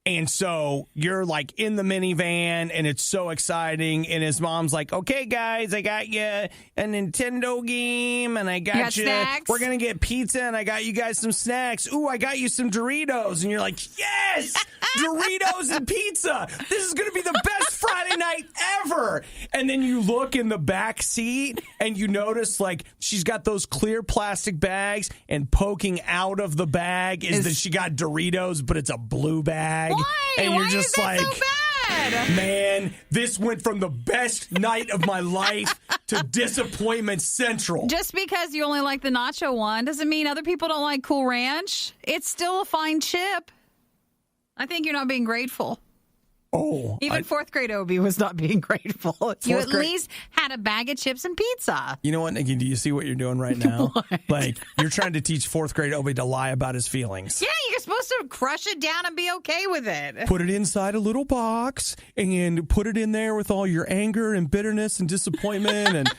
And so you're like in the minivan and it's so exciting. And his mom's like, okay, guys, I got you a Nintendo game and I got you. Snacks? We're going to get pizza and I got you guys some snacks. Ooh, I got you some Doritos. And you're like, yes, Doritos and pizza. This is going to be the best Friday night ever. And then you look in the back seat and you notice like she's got those clear plastic bags and poking out of the bag is that she got Doritos, but it's a blue bag. Why? And Why you're just is that like, so bad? Man, this went from the best night of my life to disappointment central. Just because you only like the nacho one doesn't mean other people don't like Cool Ranch. It's still a fine chip. I think you're not being grateful. Oh, even 4th grade Obi was not being grateful. You at least had a bag of chips and pizza. You know what, Nikki? Do you see what you're doing right now? Like, you're trying to teach 4th grade Obi to lie about his feelings. Yeah, you're supposed to crush it down and be okay with it. Put it inside a little box and put it in there with all your anger and bitterness and disappointment and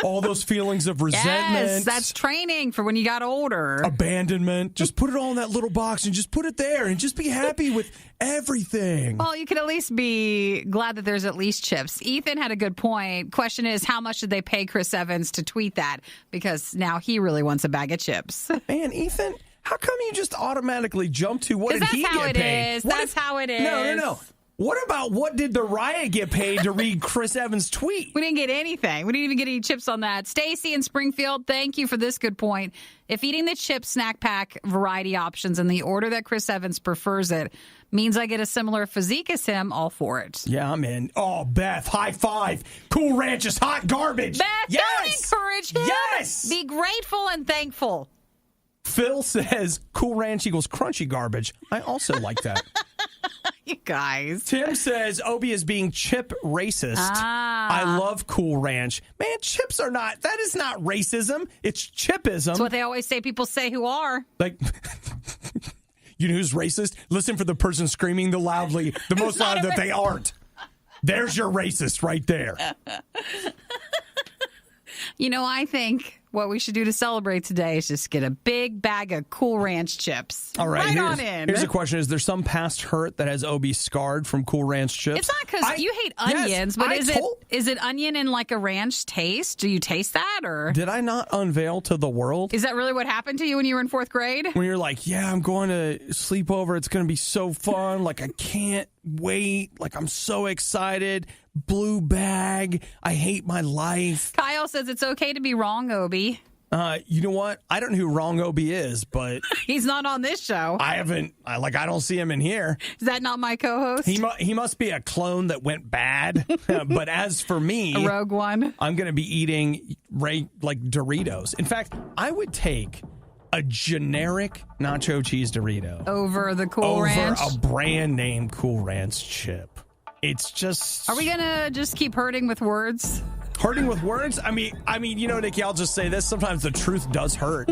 all those feelings of resentment. Yes, that's training for when you got older. Abandonment. Just put it all in that little box and just put it there and just be happy with everything. Well, you can at least be glad that there's at least chips. Ethan had a good point. Question is, how much did they pay Chris Evans to tweet that? Because now he really wants a bag of chips. Man, Ethan, how come you just automatically jump to what did he get paid? That's how it is. No. What about what did the Riot get paid to read Chris Evans' tweet? We didn't get anything. We didn't even get any chips on that. Stacy in Springfield, thank you for this good point. If eating the chip snack pack variety options in the order that Chris Evans prefers it means I get a similar physique as him, all for it. Yeah, I'm in. Oh, Beth, high five. Cool Ranch is hot garbage. Beth, don't encourage him. Yes. Be grateful and thankful. Phil says Cool Ranch equals crunchy garbage. I also like that. You guys. Tim says Obi is being chip racist. I love Cool Ranch. Man, chips are not, that is not racism. It's chipism. That's what they always say people say who are. Like, You know who's racist? Listen for the person screaming the most loud that they aren't. There's your racist right there. I think what we should do to celebrate today is just get a big bag of Cool Ranch chips. All right, here's a question. Is there some past hurt that has Obi scarred from Cool Ranch chips? It's not because you hate onions, but is it onion in like a ranch taste? Do you taste that? Or did I not unveil to the world? Is that really what happened to you when you were in 4th grade? When you're like, yeah, I'm going to sleep over. It's going to be so fun. Like, I can't wait. Like, I'm so excited. Blue bag. I hate my life. Kyle says it's okay to be wrong, Obi. You know what? I don't know who Wrong Obi is, but he's not on this show. I don't see him in here. Is that not my co-host? He must be a clone that went bad. But as for me, a rogue one, I'm going to be eating like Doritos. In fact, I would take a generic nacho cheese Dorito over the Cool Ranch, over a brand name Cool Ranch chip. It's just. Are we gonna just keep hurting with words? Hurting with words? I mean, Nikki, I'll just say this. Sometimes the truth does hurt.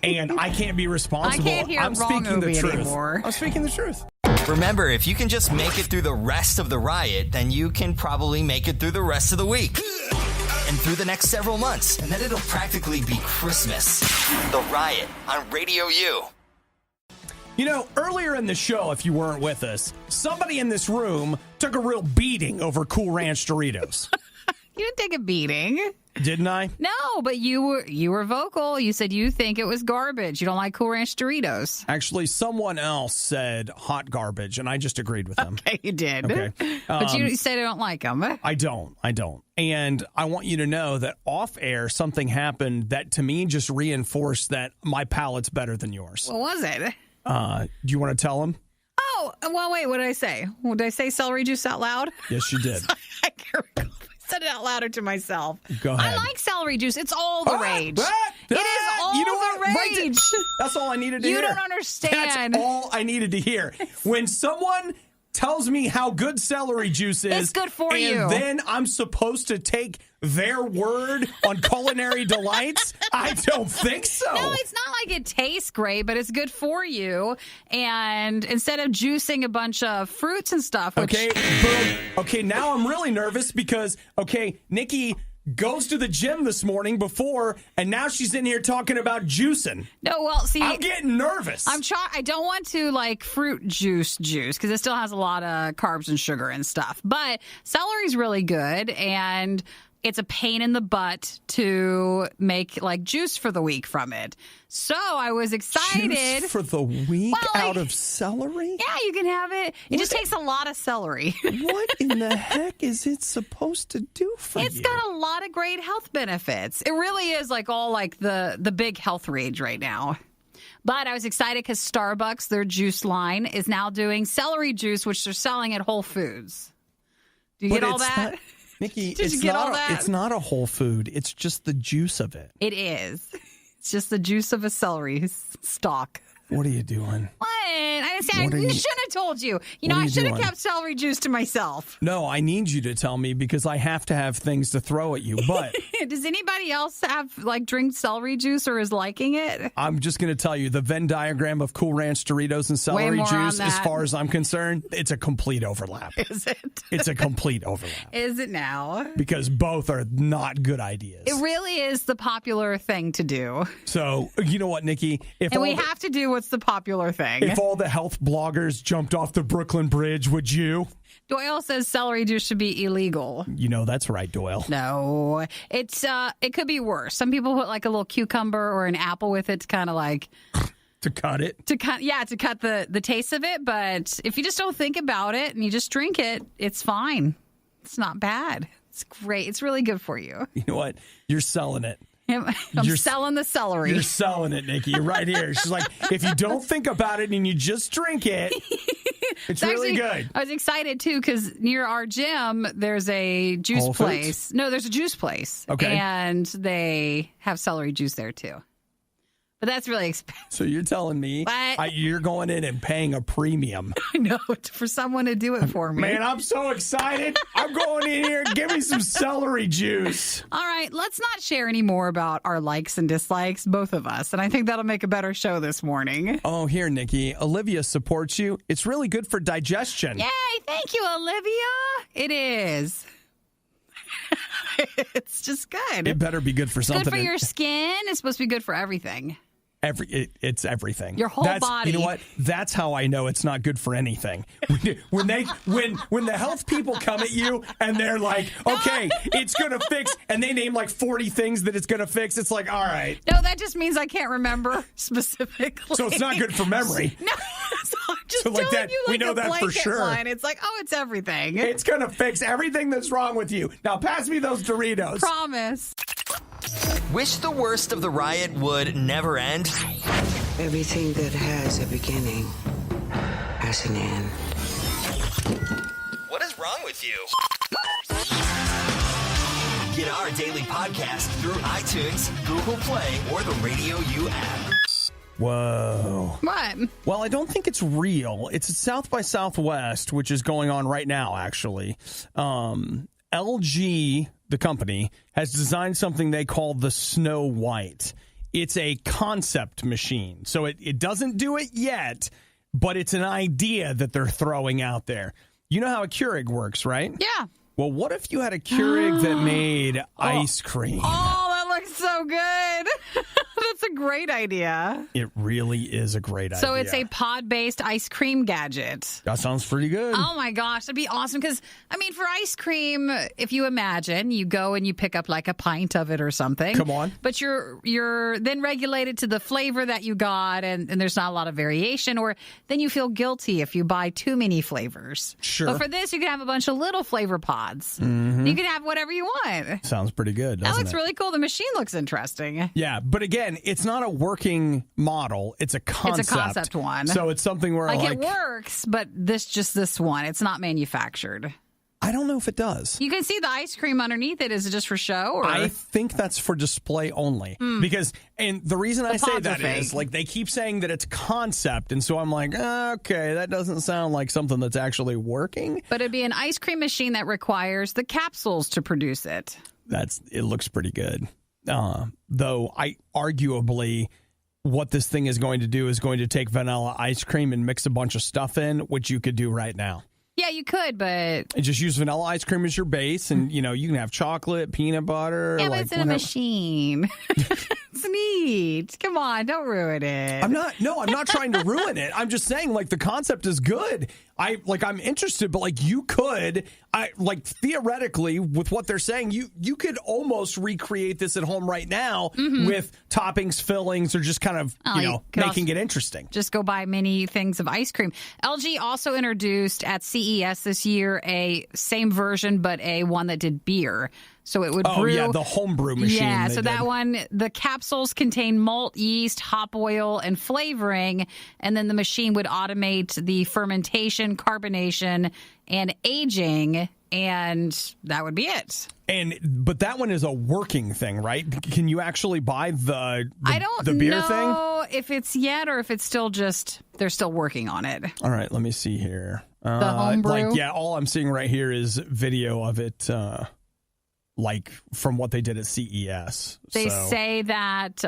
And I can't be responsible. I can't hear I'm wrong speaking the truth. Anymore. I'm speaking the truth. Remember, if you can just make it through the rest of the riot, then you can probably make it through the rest of the week. And through the next several months. And then it'll practically be Christmas. The Riot on RadioU. Earlier in the show, if you weren't with us, somebody in this room took a real beating over Cool Ranch Doritos. You didn't take a beating. Didn't I? No, but you were vocal. You said you think it was garbage. You don't like Cool Ranch Doritos. Actually, someone else said hot garbage, and I just agreed with them. Okay, you did. Okay. But you said I don't like them. I don't. And I want you to know that off air, something happened that to me just reinforced that my palate's better than yours. What was it? Do you want to tell him? Oh, well, wait, what did I say? Did I say celery juice out loud? Yes, you did. I can't recall. I said it out louder to myself. Go ahead. I like celery juice. It's all the rage. It is all the rage. That's all I needed to hear. You don't understand. That's all I needed to hear. When someone tells me how good celery juice is, it's good for you. And then I'm supposed to take their word on culinary delights? I don't think so. No, it's not like it tastes great, but it's good for you. And instead of juicing a bunch of fruits and stuff. Okay, boom. Okay, now I'm really nervous because, Nikki goes to the gym this morning before, and now she's in here talking about juicing. No, well, see, I'm getting nervous. I don't want to like fruit juice because it still has a lot of carbs and sugar and stuff. But celery's really good, and it's a pain in the butt to make like juice for the week from it. So I was excited. Juice for the week out of celery? Yeah, you can have it. It just takes a lot of celery. What in the heck is it supposed to do for you? It's got a lot of great health benefits. It really is like all like the big health rage right now. But I was excited because Starbucks, their juice line, is now doing celery juice, which they're selling at Whole Foods. Do you get all that? Nikki, Did you get all that? It's not a whole food. It's just the juice of it. It is. It's just the juice of a celery stalk. What are you doing? What? I shouldn't have told you. I should have kept celery juice to myself. No, I need you to tell me because I have to have things to throw at you. But does anybody else have drink celery juice or is liking it? I'm just going to tell you the Venn diagram of Cool Ranch Doritos and celery juice, as far as I'm concerned, it's a complete overlap. Is it? It's a complete overlap. Is it now? Because both are not good ideas. It really is the popular thing to do. So, you know what, Nikki? We have to do what's the popular thing. If all the health bloggers jumped off the Brooklyn Bridge, would you? Doyle says celery juice should be illegal. That's right, Doyle. No, it could be worse. Some people put like a little cucumber or an apple with it to kind of like to cut it. To cut the taste of it. But if you just don't think about it and you just drink it, it's fine. It's not bad. It's great. It's really good for you. You know what? You're selling it. You're selling the celery. You're selling it, Nikki. You're right here. She's like, if you don't think about it and you just drink it, it's really good. I was excited, too, because near our gym, there's a juice Whole place. Foods? No, there's a juice place. Okay. And they have celery juice there, too. But that's really expensive. So you're telling me you're going in and paying a premium? I know, for someone to do it for me. Man, I'm so excited. I'm going in here. Give me some celery juice. All right, let's not share any more about our likes and dislikes, both of us. And I think that'll make a better show this morning. Oh, here, Nikki. Olivia supports you. It's really good for digestion. Yay, thank you, Olivia. It is. It's just good. It better be good for something. Good for your skin. It's supposed to be good for everything. It's everything. Your whole body. You know what? That's how I know it's not good for anything. When the health people come at you and they're like, okay, it's gonna fix, and they name like 40 things that it's gonna fix. It's like, all right. No, that just means I can't remember specifically. So it's not good for memory. No, so I'm just so like telling that, you like we know a that for sure. line. It's like, oh, it's everything. It's gonna fix everything that's wrong with you. Now pass me those Doritos. Promise. Wish the worst of the riot would never end? Everything that has a beginning has an end. What is wrong with you? Get our daily podcast through iTunes, Google Play, or the RadioU app. Whoa. What? Well, I don't think it's real. It's at South by Southwest, which is going on right now, actually. LG, the company, has designed something they call the Snow White. It's a concept machine. So it doesn't do it yet, but it's an idea that they're throwing out there. You know how a Keurig works, right? Yeah. Well, what if you had a Keurig that made ice cream? Oh, that looks so good. That's a great idea. It really is a great idea. So it's a pod-based ice cream gadget. That sounds pretty good. Oh, my gosh. That'd be awesome. Because, I mean, for ice cream, if you imagine, you go and you pick up like a pint of it or something. Come on. But you're then regulated to the flavor that you got, and there's not a lot of variation. Or then you feel guilty if you buy too many flavors. Sure. But for this, you can have a bunch of little flavor pods. Mm-hmm. You can have whatever you want. Sounds pretty good, doesn't That looks it? really cool. The machine looks interesting. Yeah, but again, it's not a working model. It's a concept. It's a concept one. So it's something where like it works, but this one. It's not manufactured. I don't know if it does. You can see the ice cream underneath it. Is it just for show? Or? I think that's for display only. Because, and the reason I say that is, like, they keep saying that it's concept. And so I'm like, okay, that doesn't sound like something that's actually working. But it'd be an ice cream machine that requires the capsules to produce it. It looks pretty good. Though I arguably what this thing is going to do is going to take vanilla ice cream and mix a bunch of stuff in, which you could do right now. Yeah, you could, but... And just use vanilla ice cream as your base, and, you know, you can have chocolate, peanut butter. Yeah, but like it's in a machine. It's neat. Come on, don't ruin it. I'm not trying to ruin it. I'm just saying, like, the concept is good. I'm interested, but, like, you could, theoretically, with what they're saying, you could almost recreate this at home right now with toppings, fillings, or just kind of, making it interesting. Just go buy many things of ice cream. LG also introduced at CES this year a same version, but a one that did beer. So it would brew. Oh, yeah, the homebrew machine. Yeah, so that one, the capsules contain malt, yeast, hop oil, and flavoring, and then the machine would automate the fermentation, carbonation, and aging, and that would be it. But that one is a working thing, right? Can you actually buy the beer thing? I don't know if it's yet or if it's still just, they're still working on it. All right, let me see here. The homebrew? All I'm seeing right here is video of it, from what they did at CES. They say that, they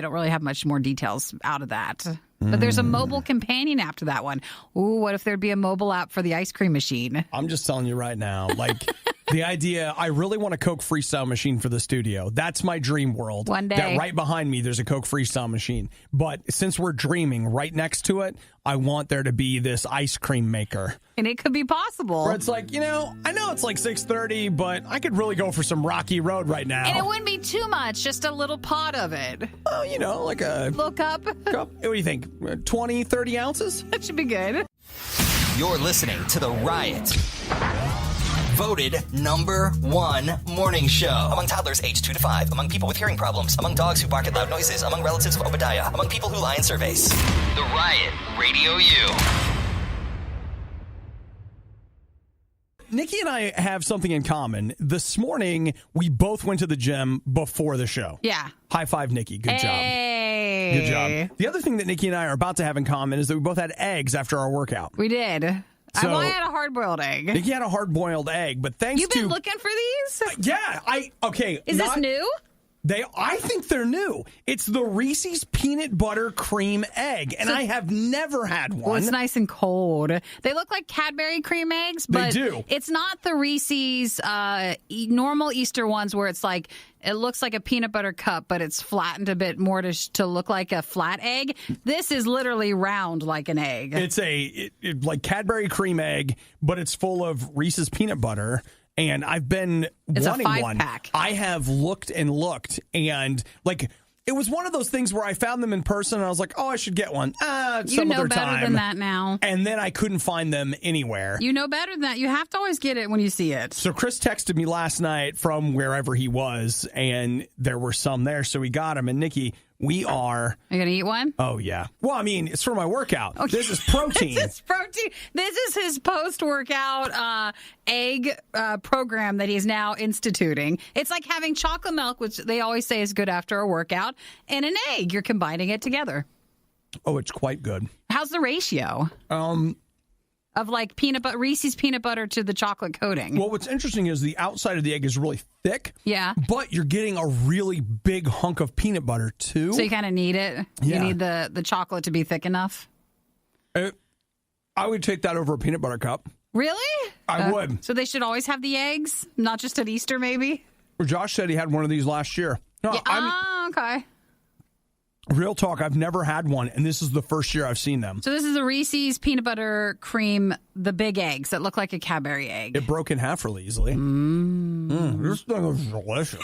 don't really have much more details out of that. But there's a mobile companion app to that one. Ooh, what if there'd be a mobile app for the ice cream machine? I'm just telling you right now, the idea, I really want a Coke Freestyle machine for the studio. That's my dream world. One day. That right behind me, there's a Coke Freestyle machine. But since we're dreaming, right next to it, I want there to be this ice cream maker. And it could be possible. Where it's like, I know it's like 6:30, but I could really go for some Rocky Road right now. And it wouldn't be too much, just a little pot of it. Oh, like a... little cup. What do you think? 20, 30 ounces? That should be good. You're listening to The Riot. Voted #1 morning show. Among toddlers aged 2 to 5. Among people with hearing problems. Among dogs who bark at loud noises. Among relatives of Obadiah. Among people who lie in surveys. The Riot, RadioU. Nikki and I have something in common. This morning, we both went to the gym before the show. Yeah. High five, Nikki. Good job. Hey, Hey. Good job. The other thing that Nikki and I are about to have in common is that we both had eggs after our workout. We did. So, I had a hard-boiled egg. Nikki had a hard-boiled egg, but thanks You've been looking for these? Is this new? I think they're new. It's the Reese's peanut butter cream egg, and I have never had one. Well, it's nice and cold. They look like Cadbury cream eggs, but they do. It's not the Reese's normal Easter ones where it's like it looks like a peanut butter cup, but it's flattened a bit more to look like a flat egg. This is literally round like an egg. It's like Cadbury cream egg, but it's full of Reese's peanut butter. And I've been wanting one. 5-pack. I have looked and looked, and it was one of those things where I found them in person, and I was like, "Oh, I should get one." You know better than that now. And then I couldn't find them anywhere. You know better than that. You have to always get it when you see it. So Chris texted me last night from wherever he was, and there were some there, so we got them. And Nikki, we are. Are you gonna eat one? Oh yeah. Well, I mean, it's for my workout. Okay. This is protein. This is protein. This is his post-workout egg program that he's now instituting. It's like having chocolate milk, which they always say is good after a workout, and an egg. You're combining it together. Oh, it's quite good. How's the ratio? Of like Reese's peanut butter to the chocolate coating. Well, what's interesting is the outside of the egg is really thick. Yeah. But you're getting a really big hunk of peanut butter, too. So you kind of need it. Yeah. You need the chocolate to be thick enough. I would take that over a peanut butter cup. Really? I would. So they should always have the eggs, not just at Easter, maybe? Josh said he had one of these last year. No, yeah. Okay. Real talk, I've never had one, and this is the first year I've seen them. So this is a Reese's peanut butter cream, the big eggs that look like a Cadbury egg. It broke in half really easily. This thing is delicious.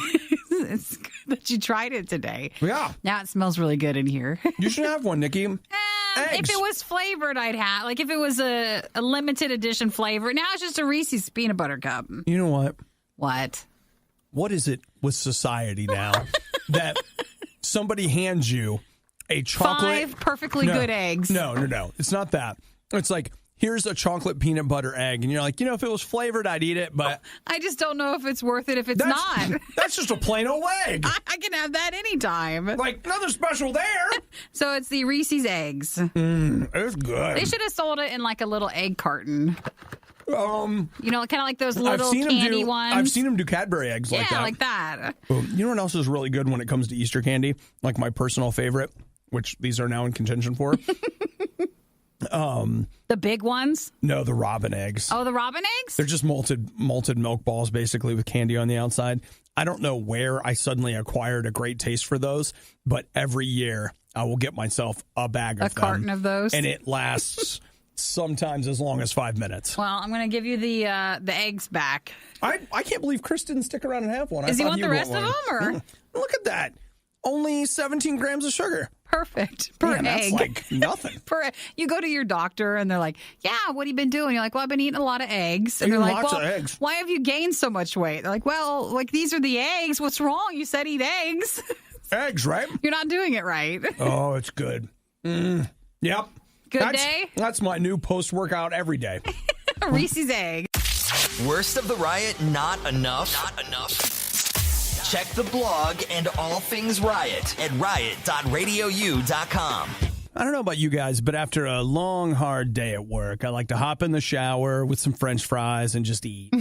It's good that you tried it today. Yeah. Now it smells really good in here. You should have one, Nikki. If it was flavored, I'd have. Like if it was a limited edition flavor. Now it's just a Reese's peanut butter cup. You know what? What? What is it with society now that somebody hands you a chocolate... 5 perfectly good eggs. No. It's not that. It's like, here's a chocolate peanut butter egg. And you're like, if it was flavored, I'd eat it, but... I just don't know if it's worth it if it's not. That's just a plain old egg. I can have that anytime. Like, nothing special there. So it's the Reese's eggs. It's good. They should have sold it in like a little egg carton. Kind of like those little candy ones. I've seen them do Cadbury eggs like that. Yeah, like that. You know what else is really good when it comes to Easter candy? Like my personal favorite, which these are now in contention for. The big ones? No, the robin eggs. Oh, the robin eggs? They're just malted milk balls, basically, with candy on the outside. I don't know where I suddenly acquired a great taste for those, but every year I will get myself a bag of them. A carton of those? And it lasts... sometimes as long as 5 minutes. Well, I'm going to give you the eggs back. I can't believe Chris didn't stick around and have one. Does he want the rest of them? Or? Look at that. Only 17 grams of sugar. Perfect. Per egg. That's like nothing. You go to your doctor and they're like, yeah, what have you been doing? You're like, well, I've been eating a lot of eggs. And they're like, lots well, of eggs. Why have you gained so much weight? They're like, well, these are the eggs. What's wrong? You said eat eggs. Eggs, right? You're not doing it right. Oh, it's good. Yep. Day? That's my new post-workout every day. Reese's egg. Worst of the riot, not enough? Not enough. Check the blog and all things Riot at riot.radiou.com. I don't know about you guys, but after a long, hard day at work, I like to hop in the shower with some French fries and just eat.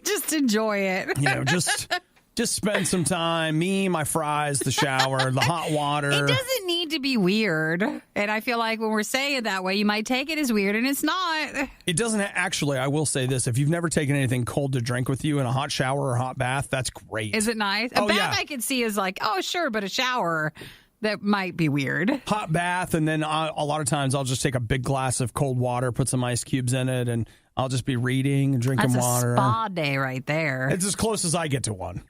Just enjoy it. Just spend some time, me, my fries, the shower, the hot water. It doesn't need to be weird. And I feel like when we're saying it that way, you might take it as weird, and it's not. It doesn't actually. I will say this. If you've never taken anything cold to drink with you in a hot shower or hot bath, that's great. Is it nice? A bath I could see is like, oh, sure, but a shower, that might be weird. Hot bath, and then a lot of times I'll just take a big glass of cold water, put some ice cubes in it, and I'll just be reading and drinking water. That's a spa day right there. It's as close as I get to one,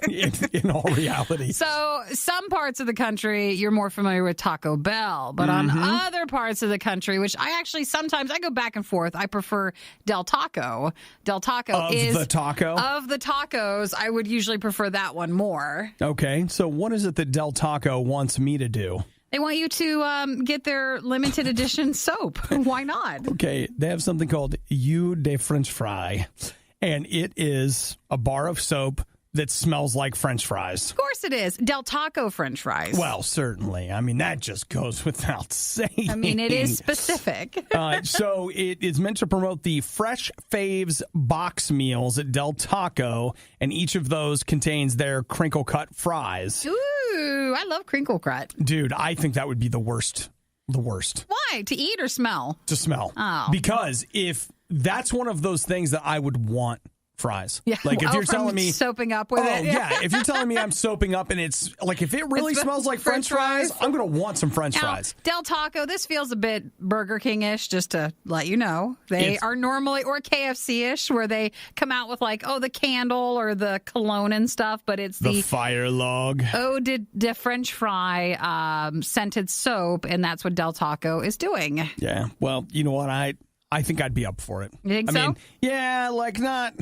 in all reality. So some parts of the country, you're more familiar with Taco Bell. But on other parts of the country, which I actually sometimes, I go back and forth, I prefer Del Taco. Del Taco is... Of the taco? Of the tacos, I would usually prefer that one more. Okay, so what is it that Del Taco wants me to do? They want you to get their limited edition soap. Why not? Okay, they have something called You de French Fry, and it is a bar of soap that smells like French fries? Of course it is. Del Taco French fries. Well, certainly. I mean, that just goes without saying. I mean, it is specific. So it is meant to promote the Fresh Faves box meals at Del Taco, and each of those contains their crinkle cut fries. Ooh, I love crinkle cut. Dude, I think that would be the worst. The worst. Why? To eat or smell? To smell. Oh. Because if that's one of those things that I would want fries. Yeah. Like if you're telling me soaping up with it. Yeah. If you're telling me I'm soaping up and it's like if it really smells like French fries, I'm gonna want some French fries. Del Taco, this feels a bit Burger King-ish, just to let you know. They are normally, or KFC-ish, where they come out with like, the candle or the cologne and stuff, but it's the fire log. The French fry scented soap, and that's what Del Taco is doing. Yeah. Well, you know what? I think I'd be up for it. You think I so? mean, yeah, like not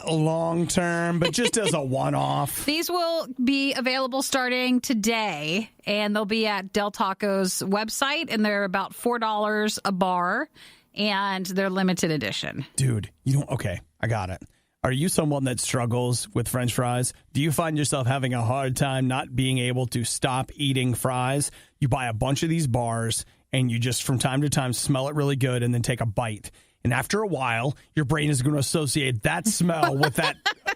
long term, but just as a one-off. These will be available starting today, and they'll be at Del Taco's website, and they're about $4 a bar, and they're limited edition. Dude, okay, I got it. Are you someone that struggles with French fries? Do you find yourself having a hard time not being able to stop eating fries? You buy a bunch of these bars, and you just from time to time smell it really good and then take a bite. And after a while, your brain is going to associate that smell with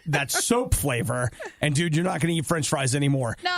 that soap flavor. And, dude, you're not going to eat French fries anymore. No,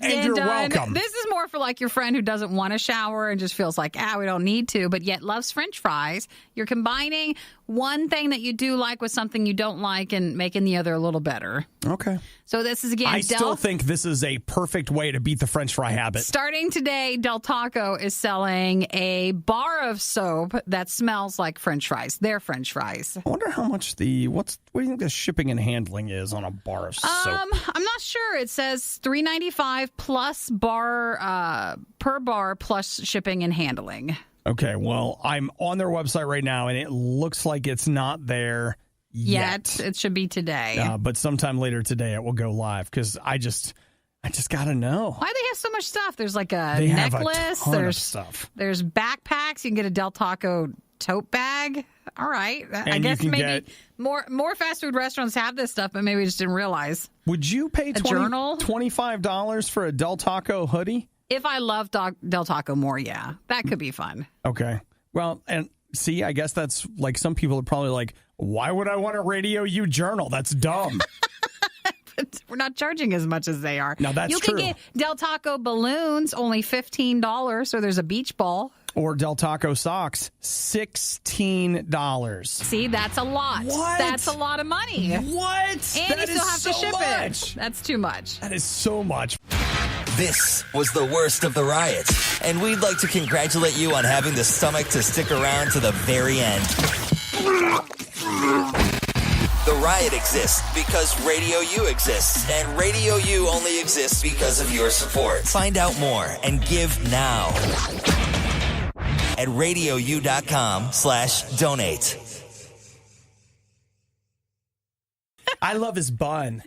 you're welcome. This is more for, like, your friend who doesn't want to shower and just feels like, we don't need to, but yet loves French fries. You're combining one thing that you do like with something you don't like and making the other a little better. Okay. So this is, again, I still think this is a perfect way to beat the French fry habit. Starting today, Del Taco is selling a bar of soap that smells like French fries. They're French fries. I wonder how much what do you think the shipping and handling is on a bar of soap? I'm not sure. It says $3.95 plus per bar plus shipping and handling. Okay, well, I'm on their website right now, and it looks like it's not there yet. It should be today. But sometime later today, it will go live, because I just got to know. Why do they have so much stuff? There's like a they necklace. Have a ton of stuff. There's backpacks. You can get a Del Taco tote bag. All right. I guess maybe more fast food restaurants have this stuff, but maybe we just didn't realize. Would you pay $25 for a Del Taco hoodie? If I love Del Taco more, yeah. That could be fun. Okay. Well, and see, I guess that's like some people are probably like, why would I want a RadioU journal? That's dumb. But we're not charging as much as they are. Now, that's true. You can get Del Taco balloons, only $15, so there's a beach ball. Or Del Taco socks, $16. See, that's a lot. What? That's a lot of money. What? And you still have to ship it. That's too much. That is so much. This was the worst of the riot, and we'd like to congratulate you on having the stomach to stick around to the very end. The riot exists because RadioU exists, and RadioU only exists because of your support. Find out more and give now at RadioU.com/donate. I love his bun.